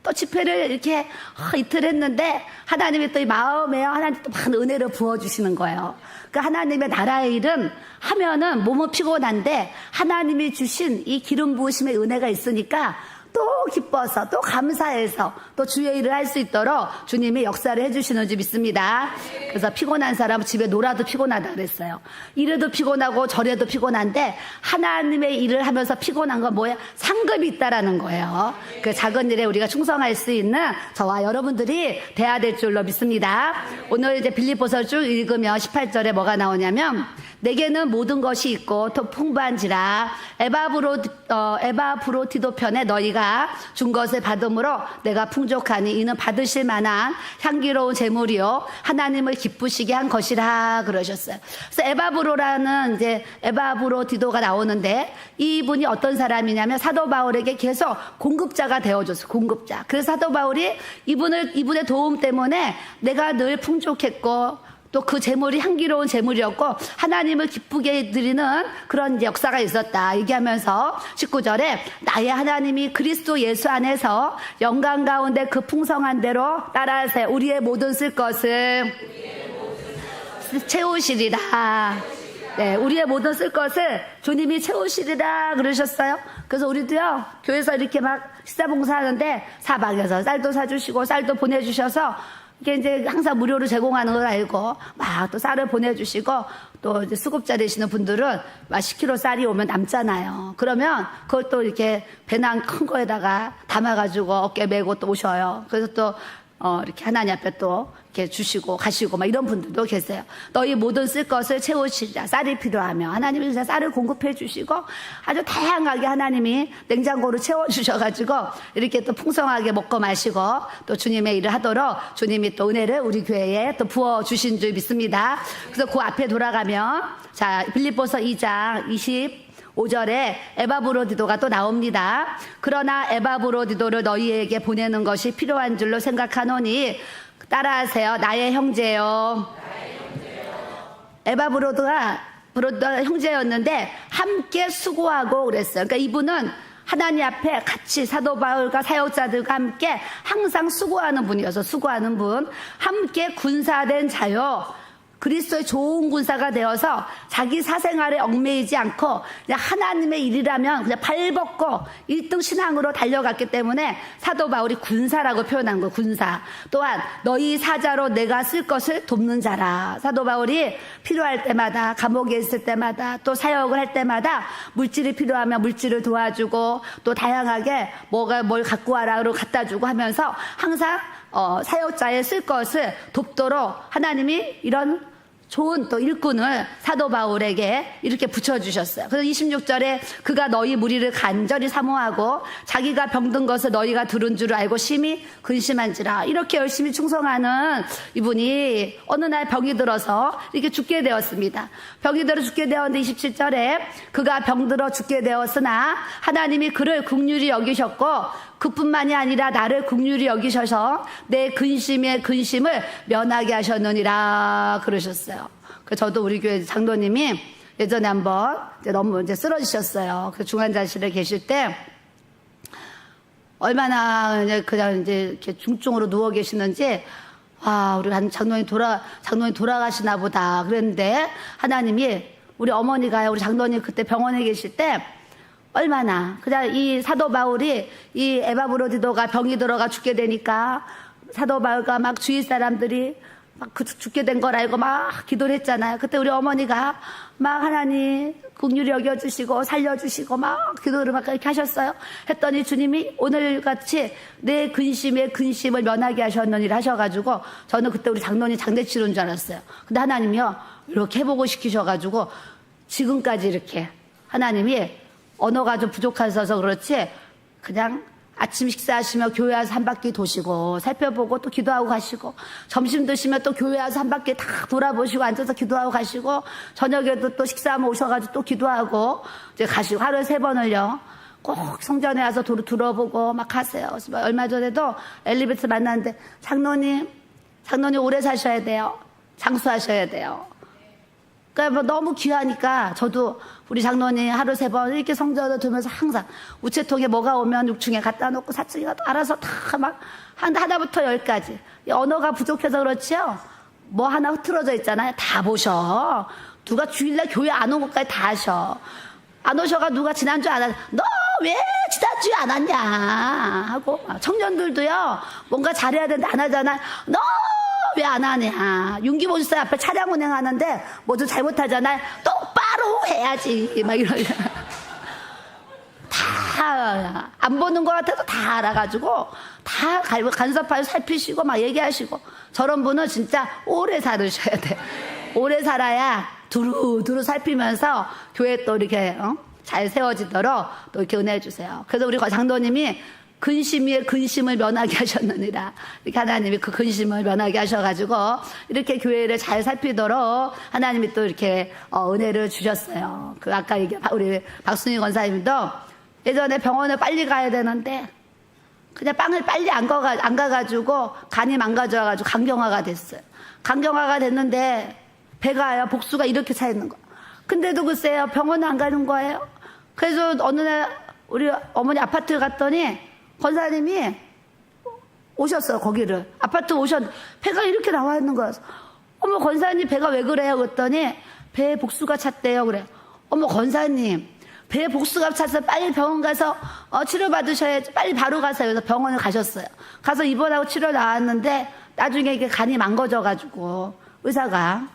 또 집회를 이렇게 이틀 했는데 하나님이 또 이 마음에 하나님 또 많은 은혜를 부어주시는 거예요. 그 하나님의 나라의 일은 하면은 몸은 피곤한데 하나님이 주신 이 기름 부으심의 은혜가 있으니까 또 기뻐서 또 감사해서 또 주의 일을 할 수 있도록 주님이 역사를 해주시는 줄 믿습니다. 그래서 피곤한 사람은 집에 놀아도 피곤하다 그랬어요. 이래도 피곤하고 저래도 피곤한데 하나님의 일을 하면서 피곤한 건 뭐예요? 상급이 있다라는 거예요. 그 작은 일에 우리가 충성할 수 있는 저와 여러분들이 돼야 될 줄로 믿습니다. 오늘 이제 빌립보서 쭉 읽으면 18절에 뭐가 나오냐면, 내게는 모든 것이 있고 또 풍부한지라 에바브로디도 편에 너희가 준 것을 받음으로 내가 풍족하니 이는 받으실 만한 향기로운 제물이요 하나님을 기쁘시게 한 것이라 그러셨어요. 그래서 에바브로라는 이제 에바브로디도가 나오는데, 이분이 어떤 사람이냐면 사도 바울에게 계속 공급자가 되어줬어요. 공급자. 그래서 사도 바울이 이분의 도움 때문에 내가 늘 풍족했고 또 그 제물이 향기로운 제물이었고 하나님을 기쁘게 드리는 그런 이제 역사가 있었다 얘기하면서 19절에 나의 하나님이 그리스도 예수 안에서 영광 가운데 그 풍성한 대로 따라하세요. 우리의 모든 쓸 것을 채우시리라. 네, 우리의 모든 쓸 것을 주님이 채우시리라 그러셨어요. 그래서 우리도요, 교회에서 이렇게 막 식사 봉사하는데 사방에서 쌀도 사주시고 쌀도 보내주셔서 이게 이제 항상 무료로 제공하는 걸 알고 막 또 쌀을 보내주시고, 또 이제 수급자 되시는 분들은 막 10kg 쌀이 오면 남잖아요. 그러면 그걸 또 이렇게 배낭 큰 거에다가 담아가지고 어깨 메고 또 오셔요. 그래서 또 이렇게 하나님 앞에 또 이렇게 주시고 가시고 막 이런 분들도 계세요. 너희 모든 쓸 것을 채우시리라. 쌀이 필요하면 하나님이 진짜 쌀을 공급해 주시고 아주 다양하게 하나님이 냉장고로 채워주셔가지고 이렇게 또 풍성하게 먹고 마시고 또 주님의 일을 하도록 주님이 또 은혜를 우리 교회에 또 부어주신 줄 믿습니다. 그래서 그 앞에 돌아가면 자, 빌립보서 2장 25절에 에바브로디도가 또 나옵니다. 그러나 에바브로디도를 너희에게 보내는 것이 필요한 줄로 생각하노니 따라하세요. 나의 형제요. 에바브로디도가 형제였는데 함께 수고하고 그랬어요. 그러니까 이분은 하나님 앞에 같이 사도 바울과 사역자들과 함께 항상 수고하는 분이어서 수고하는 분, 함께 군사된 자요. 그리스도의 좋은 군사가 되어서 자기 사생활에 얽매이지 않고 그냥 하나님의 일이라면 그냥 발벗고 1등 신앙으로 달려갔기 때문에 사도 바울이 군사라고 표현한 거예요. 군사. 또한 너희 사자로 내가 쓸 것을 돕는 자라. 사도 바울이 필요할 때마다, 감옥에 있을 때마다, 또 사역을 할 때마다 물질이 필요하면 물질을 도와주고, 또 다양하게 뭘 갖고 와라로 갖다 주고 하면서 항상 사역자의 쓸 것을 돕도록 하나님이 이런 좋은 또 일꾼을 사도 바울에게 이렇게 붙여주셨어요. 그래서 26절에 그가 너희 무리를 간절히 사모하고 자기가 병든 것을 너희가 들은 줄 알고 심히 근심한지라. 이렇게 열심히 충성하는 이분이 어느 날 병이 들어서 이렇게 죽게 되었습니다. 병이 들어 죽게 되었는데 27절에 그가 병들어 죽게 되었으나 하나님이 그를 긍휼히 여기셨고 그뿐만이 아니라 나를 긍휼히 여기셔서 내 근심의 근심을 면하게 하셨느니라 그러셨어요. 그래서 저도 우리 교회 장로님이 예전에 한번 너무 쓰러지셨어요. 그 중환자실에 계실 때 얼마나 그냥 이렇게 중증으로 누워 계시는지, 우리 장로님 돌아가시나 보다 그랬는데 하나님이 우리 어머니가요, 우리 장로님 그때 병원에 계실 때 얼마나 그냥 이 사도 바울이 이 에바브로디도가 병이 들어가 죽게 되니까 사도 바울과 막 주위 사람들이 막 죽게 된 걸 알고 막 기도를 했잖아요. 그때 우리 어머니가 막 하나님 긍휼히 여겨주시고 살려주시고 막 기도를 막 이렇게 하셨어요. 했더니 주님이 오늘같이 내 근심의 근심을 면하게 하셨느니라 하셔가지고 저는 그때 우리 장로님 장례 치르는 줄 알았어요. 근데 하나님이요 이렇게 해보고 시키셔가지고 지금까지 이렇게 하나님이 언어가 좀 부족하셔서 그렇지 그냥 아침 식사하시며 교회 와서 한 바퀴 도시고 살펴보고 또 기도하고 가시고, 점심 드시면 또 교회 와서 한 바퀴 다 돌아보시고 앉아서 기도하고 가시고, 저녁에도 또 식사하면 오셔가지고 또 기도하고 이제 가시고 하루에 3번을요 꼭 성전에 와서 들어보고 막 하세요. 얼마 전에도 엘리베이터 만났는데 장로님 오래 사셔야 돼요. 장수하셔야 돼요. 그러니까 너무 귀하니까 저도 우리 장로님 하루 3번 이렇게 성전을 두면서 항상 우체통에 뭐가 오면 6층에 갖다 놓고 4층에 알아서 다 막 하나부터 10까지. 언어가 부족해서 그렇지요. 뭐 하나 흐트러져 있잖아요. 다 보셔. 누가 주일날 교회 안 온 것까지 다 하셔. 안 오셔가 누가 지난주 안 왔냐. 너 왜 지난주에 안 왔냐 하고, 청년들도요 뭔가 잘해야 되는데 안 하잖아. 너 왜 안 하냐. 윤기모집사 앞에 차량 운행하는데 뭐 좀 잘못하잖아요. 똑바로 해야지 막 이러냐. 다 안 보는 것 같아도 다 알아가지고 다 간섭하고 살피시고 막 얘기하시고. 저런 분은 진짜 오래 살으셔야 돼. 오래 살아야 두루두루 살피면서 교회 또 이렇게 잘 세워지도록 또 이렇게 은혜해 주세요. 그래서 우리 장로님이 근심 위에 근심을 면하게 하셨느니라. 이렇게 하나님이 그 근심을 면하게 하셔가지고 이렇게 교회를 잘 살피도록 하나님이 또 이렇게 은혜를 주셨어요. 그 아까 우리 박순희 권사님도 예전에 병원에 빨리 가야 되는데 그냥 빵을 빨리 안 가가지고 간이 망가져가지고 간경화가 됐어요. 간경화가 됐는데 배가요 복수가 이렇게 차 있는 거. 근데도 글쎄요 병원에 안 가는 거예요. 그래서 어느 날 우리 어머니 아파트 갔더니 권사님이 오셨어요. 거기를 아파트 오셨는데 배가 이렇게 나와 있는 거예요. 어머 권사님 배가 왜 그래요? 그랬더니 배에 복수가 찼대요. 그래. 어머 권사님 배에 복수가 차서 빨리 병원 가서 치료받으셔야지. 빨리 바로 가세요. 그래서 병원을 가셨어요. 가서 입원하고 치료 나왔는데 나중에 이게 간이 망가져가지고 의사가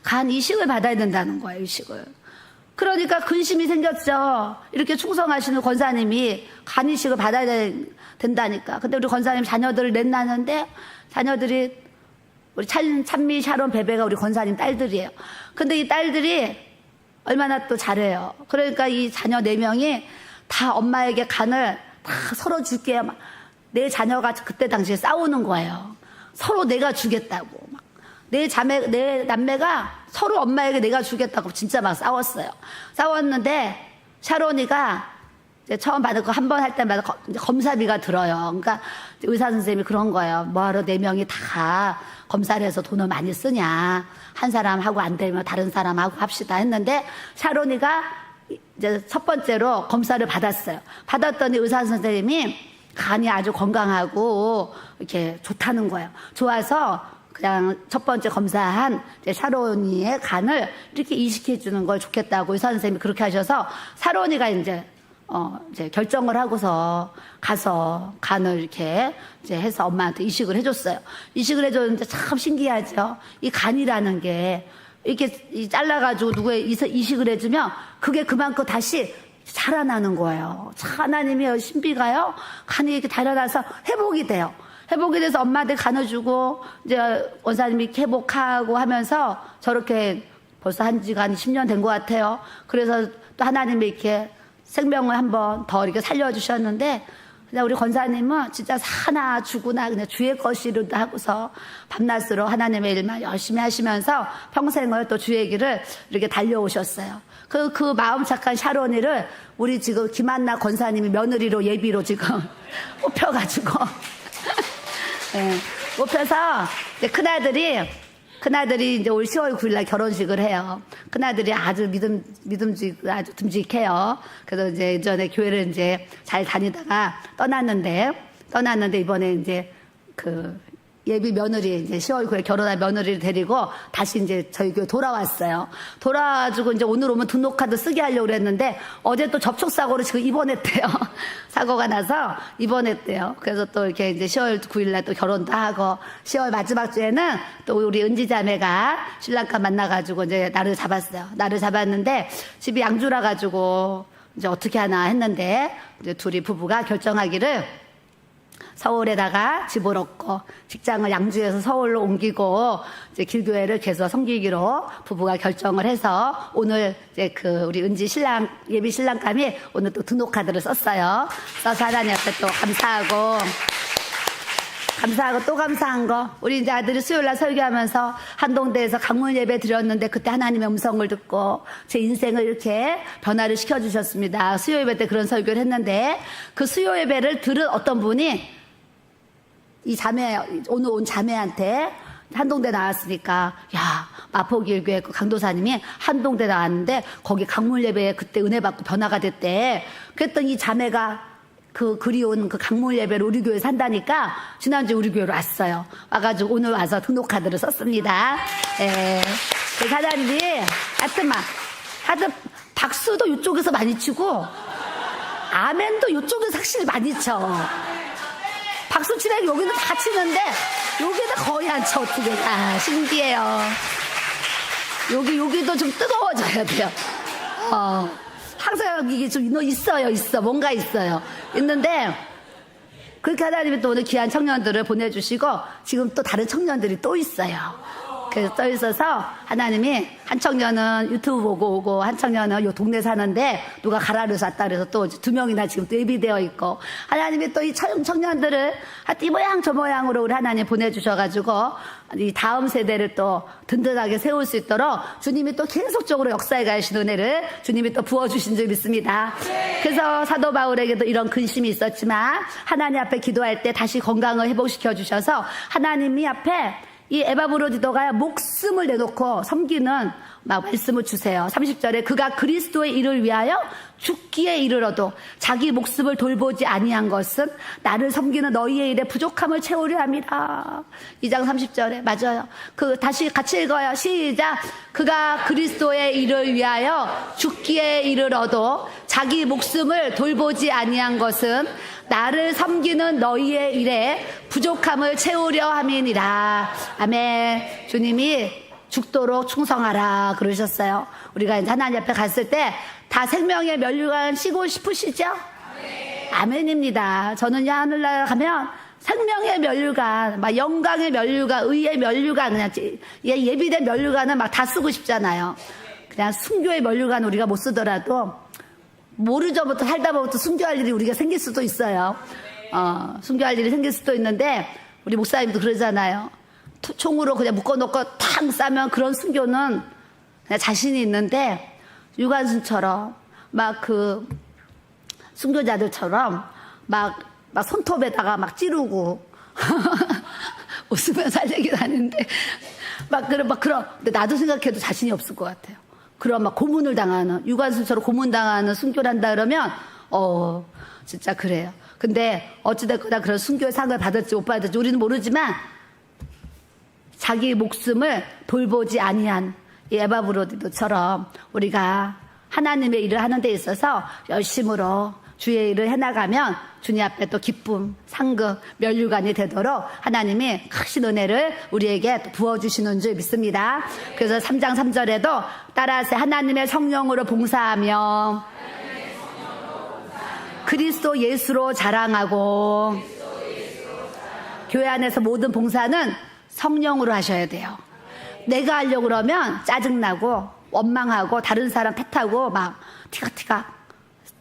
간 이식을 받아야 된다는 거예요. 이식을. 그러니까 근심이 생겼죠. 이렇게 충성하시는 권사님이 간 이식을 받아야 된다니까. 근데 우리 권사님 자녀들을 넷 낳았는데 자녀들이 우리 찬미, 샤론, 베베가 우리 권사님 딸들이에요. 근데 이 딸들이 얼마나 또 잘해요. 그러니까 이 자녀 4명이 다 엄마에게 간을 다 서로 줄게요. 막 내 자녀가 그때 당시에 싸우는 거예요. 서로 내가 주겠다고. 막 내 남매가 서로 엄마에게 내가 주겠다고 진짜 막 싸웠어요. 싸웠는데 샤론이가 이제 처음 받은 거 한 번 할 때마다 검사비가 들어요. 그러니까 의사 선생님이 그런 거예요. 뭐하러 4명이 다 검사를 해서 돈을 많이 쓰냐. 한 사람하고 안 되면 다른 사람하고 합시다 했는데 샤론이가 이제 첫 번째로 검사를 받았어요. 받았더니 의사 선생님이 간이 아주 건강하고 이렇게 좋다는 거예요. 좋아서 그냥 첫 번째 검사한 이제 샤론이의 간을 이렇게 이식해 주는 걸 좋겠다고 의사 선생님이 그렇게 하셔서 샤론이가 이제 결정을 하고서 가서 간을 이렇게 이제 해서 엄마한테 이식을 해줬어요. 이식을 해줬는데 참 신기하죠. 이 간이라는 게 이렇게 잘라가지고 누구의 이식을 해주면 그게 그만큼 다시 자라나는 거예요. 하나님의 신비가요. 간이 이렇게 자라나서 회복이 돼요. 회복이 돼서 엄마한테 간을 주고 이제 원사님이 회복하고 하면서 저렇게 벌써 한 지가 한 10년 된 것 같아요. 그래서 또 하나님이 이렇게 생명을 한번 더 이렇게 살려주셨는데 그냥 우리 권사님은 진짜 사나 죽으나 그냥 주의 것이로 하고서 밤낮으로 하나님의 일만 열심히 하시면서 평생을 또 주의 길을 이렇게 달려오셨어요. 그 마음 착한 샤론이를 우리 지금 김한나 권사님이 며느리로 예비로 지금 뽑혀가지고 네, 뽑혀서 이제 큰아들이 이제 올 10월 9일날 결혼식을 해요. 큰아들이 아주 아주 듬직해요. 그래서 이제 예전에 교회를 이제 잘 다니다가 떠났는데 이번에 이제 그 예비 며느리 이제 10월 9일 결혼한 며느리를 데리고 다시 이제 저희 교회 돌아왔어요. 돌아와가지고 이제 오늘 오면 등록카드 쓰게 하려고 그랬는데 어제 또 접촉사고로 지금 입원했대요. 사고가 나서 입원했대요. 그래서 또 이렇게 이제 10월 9일날 또 결혼도 하고 10월 마지막 주에는 또 우리 은지 자매가 신랑과 만나가지고 이제 날을 잡았어요. 날을 잡았는데 집이 양주라 가지고 이제 어떻게 하나 했는데 이제 둘이 부부가 결정하기를 서울에다가 집을 얻고 직장을 양주에서 서울로 옮기고 이제 길교회를 계속 섬기기로 부부가 결정을 해서 오늘 이제 그 우리 은지 신랑 예비 신랑감이 오늘 또 등록카드를 썼어요. 써서 하나님 앞에 또 감사하고 또 감사한 거 우리 이제 아들이 수요일날 설교하면서 한동대에서 강물 예배 드렸는데 그때 하나님의 음성을 듣고 제 인생을 이렇게 변화를 시켜주셨습니다. 수요 예배 때 그런 설교를 했는데 그 수요 예배를 들은 어떤 분이 이 자매 오늘 온 자매한테 한동대 나왔으니까 야 마포길교회 그 강도사님이 한동대 나왔는데 거기 강물 예배에 그때 은혜 받고 변화가 됐대. 그랬더니 이 자매가 그 그리운 그 강물 예배를 우리 교회 산다니까 지난주에 우리 교회로 왔어요. 와가지고 오늘 와서 등록카드를 썼습니다. 예. 그 사장님이 하여튼 박수도 이쪽에서 많이 치고 아멘도 이쪽에서 확실히 많이 쳐. 박수 치면 여기는 다 치는데 여기는 거의 안 쳐. 어떻게 신기해요. 여기도 좀 뜨거워져야 돼요. 항상 이게 좀 있어. 뭔가 있어요. 있는데, 그렇게 하나님이 또 오늘 귀한 청년들을 보내주시고, 지금 또 다른 청년들이 또 있어요. 그래서 떠 있어서 하나님이 한 청년은 유튜브 보고 오고, 한 청년은 요 동네 사는데, 누가 가라르서 왔다 그래서 또 2명이나 지금 또 예비되어 있고, 하나님이 또 이 청년들을 이 모양 저 모양으로 우리 하나님 보내주셔가지고, 이 다음 세대를 또 든든하게 세울 수 있도록 주님이 또 계속적으로 역사에 가신 은혜를 주님이 또 부어주신 줄 믿습니다. 그래서 사도 바울에게도 이런 근심이 있었지만 하나님 앞에 기도할 때 다시 건강을 회복시켜 주셔서 하나님이 앞에 이 에바브로디도가 목숨을 내놓고 섬기는 막 말씀을 주세요. 30절에 그가 그리스도의 일을 위하여 죽기에 이르러도 자기 목숨을 돌보지 아니한 것은 나를 섬기는 너희의 일에 부족함을 채우려 함이라. 2장 30절에 맞아요. 다시 같이 읽어요. 시작. 그가 그리스도의 일을 위하여 죽기에 이르러도 자기 목숨을 돌보지 아니한 것은 나를 섬기는 너희의 일에 부족함을 채우려 함이니라. 아멘. 주님이 죽도록 충성하라 그러셨어요. 우리가 이제 하나님 앞에 갔을 때 다 생명의 면류관 쉬고 싶으시죠? 아멘입니다. 저는 하늘나라 가면 생명의 면류관, 막 영광의 면류관, 의의 면류관, 그냥 예비된 면류관은 막 다 쓰고 싶잖아요. 그냥 순교의 면류관 우리가 못 쓰더라도 모르죠부터 살다 보면 순교할 일이 우리가 생길 수도 있어요. 순교할 일이 생길 수도 있는데 우리 목사님도 그러잖아요. 총으로 그냥 묶어놓고 탕 싸면 그런 순교는 그냥 자신이 있는데 유관순처럼 막 그 순교자들처럼 막 손톱에다가 막 찌르고 웃으면 살려긴 하는데 그런 근데 나도 생각해도 자신이 없을 것 같아요. 그런 막 고문을 당하는 유관순처럼 고문당하는 순교를 한다 그러면 진짜 그래요. 근데 어찌됐거나 그런 순교의 상을 받을지 못 받을지 우리는 모르지만 자기 목숨을 돌보지 아니한 이 에바브로디도처럼 우리가 하나님의 일을 하는 데 있어서 열심으로 주의 일을 해나가면 주님 앞에 또 기쁨, 상급, 면류관이 되도록 하나님이 크신 은혜를 우리에게 부어주시는 줄 믿습니다. 그래서 3장 3절에도 따라서 하나님의 성령으로 봉사하며 그리스도 예수로 자랑하고 교회 안에서 모든 봉사는 성령으로 하셔야 돼요. 내가 하려고 그러면 짜증나고 원망하고 다른 사람 탓하고 막 티가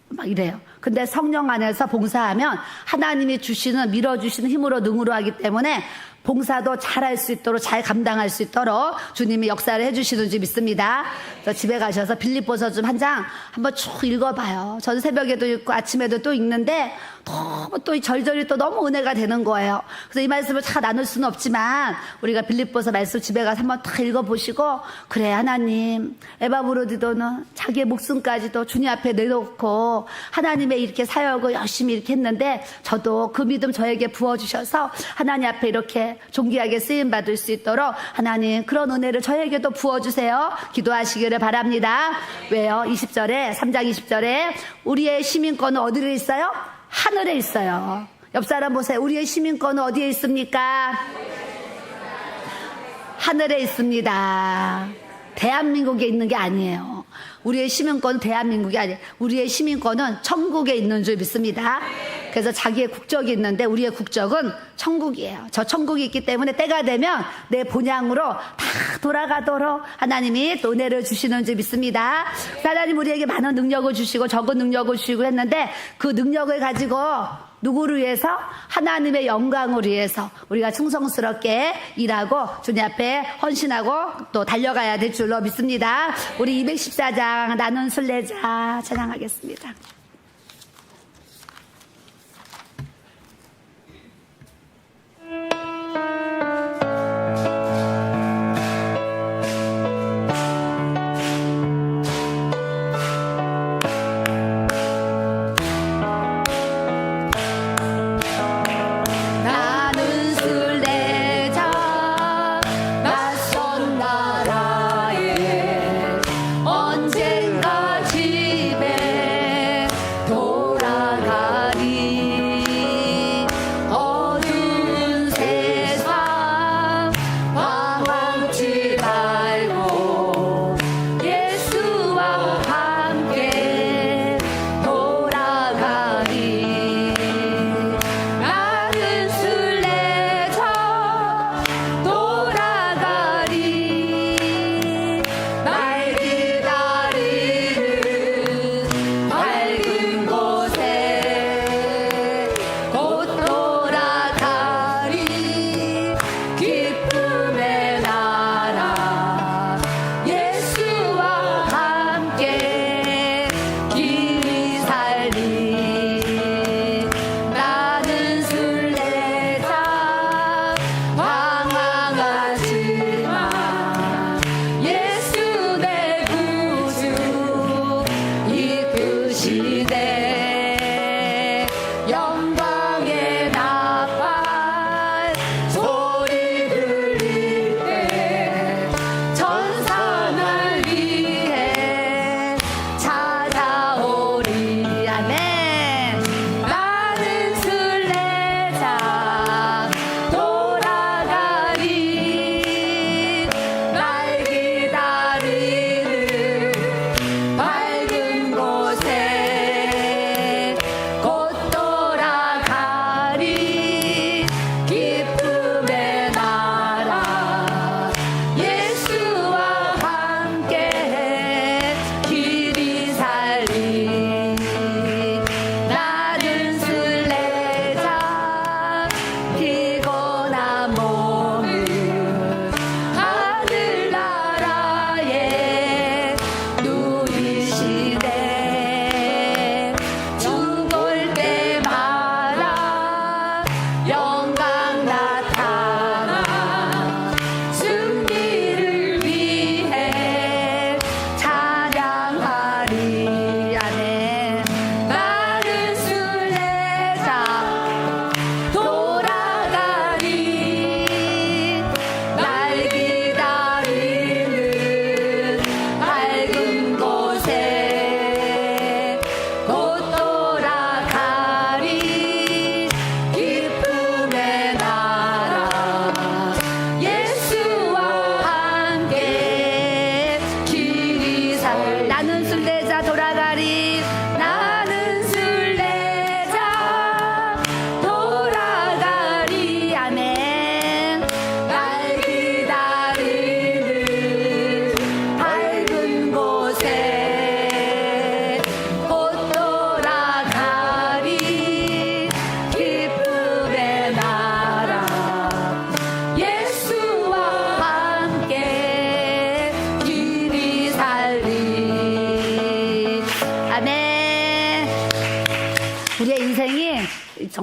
막 이래요. 근데 성령 안에서 봉사하면 하나님이 주시는 밀어주시는 힘으로 능으로 하기 때문에 봉사도 잘할 수 있도록 잘 감당할 수 있도록 주님이 역사를 해주시는 줄 믿습니다. 그래서 집에 가셔서 빌립보서 좀 한 장 한번 쭉 읽어봐요. 전 새벽에도 읽고 아침에도 또 읽는데 너무 또 절절히 또 너무 은혜가 되는 거예요. 그래서 이 말씀을 다 나눌 수는 없지만 우리가 빌립보서 말씀 집에 가서 한번 다 읽어보시고 그래 하나님 에바브로디도는 자기의 목숨까지도 주님 앞에 내놓고 하나님의 이렇게 사역을 열심히 이렇게 했는데 저도 그 믿음 저에게 부어주셔서 하나님 앞에 이렇게 존귀하게 쓰임받을 수 있도록 하나님 그런 은혜를 저에게도 부어주세요. 기도하시기를 바랍니다. 왜요? 20절에 3장 20절에 우리의 시민권은 어디에 있어요? 하늘에 있어요. 옆 사람 보세요. 우리의 시민권은 어디에 있습니까? 하늘에 있습니다. 대한민국에 있는 게 아니에요. 우리의 시민권은 대한민국이 아니에요. 우리의 시민권은 천국에 있는 줄 믿습니다. 그래서 자기의 국적이 있는데 우리의 국적은 천국이에요. 저 천국이 있기 때문에 때가 되면 내 본향으로 다 돌아가도록 하나님이 또 은혜를 주시는 줄 믿습니다. 하나님 우리에게 많은 능력을 주시고 적은 능력을 주시고 했는데 그 능력을 가지고 누구를 위해서? 하나님의 영광을 위해서 우리가 충성스럽게 일하고 주님 앞에 헌신하고 또 달려가야 될 줄로 믿습니다. 우리 214장 나는 순례자 찬양하겠습니다.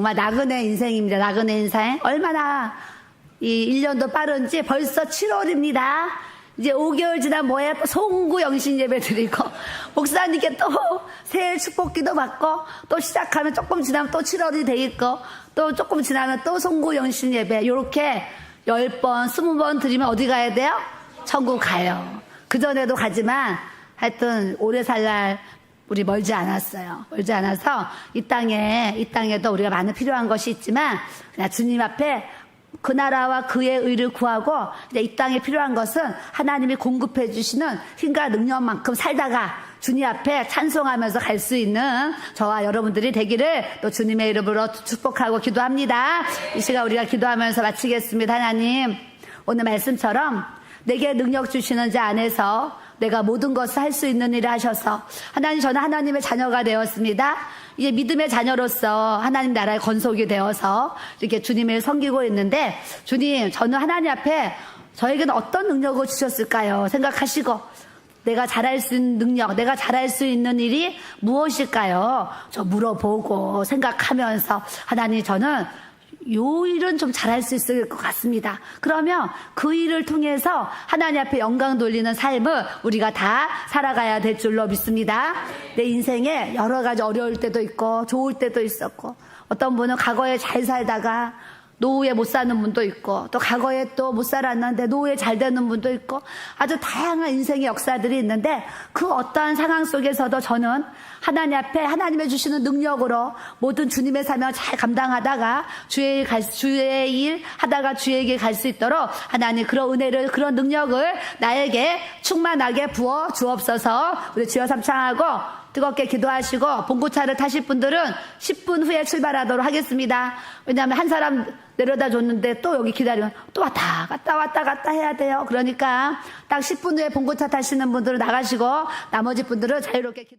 정말 나그네 인생입니다. 나그네 인생. 얼마나 이 1년도 빠른지 벌써 7월입니다. 이제 5개월 지나면 뭐야? 또 송구 영신 예배 드리고, 목사님께 또 새해 축복기도 받고, 또 시작하면 조금 지나면 또 7월이 돼 있고, 또 조금 지나면 또 송구 영신 예배. 요렇게 10번, 20번 드리면 어디 가야 돼요? 천국 가요. 그전에도 가지만, 하여튼 오래 살 날 우리 멀지 않았어요. 멀지 않아서 이 땅에도 우리가 많은 필요한 것이 있지만, 그냥 주님 앞에 그 나라와 그의 의를 구하고 이제 이 땅에 필요한 것은 하나님이 공급해 주시는 힘과 능력만큼 살다가 주님 앞에 찬송하면서 갈 수 있는 저와 여러분들이 되기를 또 주님의 이름으로 축복하고 기도합니다. 이 시간 우리가 기도하면서 마치겠습니다. 하나님, 오늘 말씀처럼 내게 능력 주시는 자 안에서 내가 모든 것을 할 수 있는 일을 하셔서 하나님, 저는 하나님의 자녀가 되었습니다. 이제 믿음의 자녀로서 하나님 나라의 건속이 되어서 이렇게 주님을 섬기고 있는데, 주님, 저는 하나님 앞에 저에게는 어떤 능력을 주셨을까요? 생각하시고 내가 잘할 수 있는 능력, 내가 잘할 수 있는 일이 무엇일까요? 저 물어보고 생각하면서 하나님, 저는 요 일은 좀 잘할 수 있을 것 같습니다. 그러면 그 일을 통해서 하나님 앞에 영광 돌리는 삶을 우리가 다 살아가야 될 줄로 믿습니다. 내 인생에 여러 가지 어려울 때도 있고 좋을 때도 있었고, 어떤 분은 과거에 잘 살다가 노후에 못 사는 분도 있고, 또 과거에 또 못 살았는데 노후에 잘 되는 분도 있고, 아주 다양한 인생의 역사들이 있는데, 그 어떠한 상황 속에서도 저는 하나님 앞에 하나님의 주시는 능력으로 모든 주님의 사명을 잘 감당하다가 주의 일 하다가 주에게 갈 수 있도록 하나님 그런 은혜를, 그런 능력을 나에게 충만하게 부어 주옵소서. 우리 주여 삼창하고 뜨겁게 기도하시고, 봉고차를 타실 분들은 10분 후에 출발하도록 하겠습니다. 왜냐하면 한 사람 내려다 줬는데 또 여기 기다리면 또 왔다 갔다 해야 돼요. 그러니까 딱 10분 후에 봉고차 타시는 분들은 나가시고 나머지 분들은 자유롭게 기도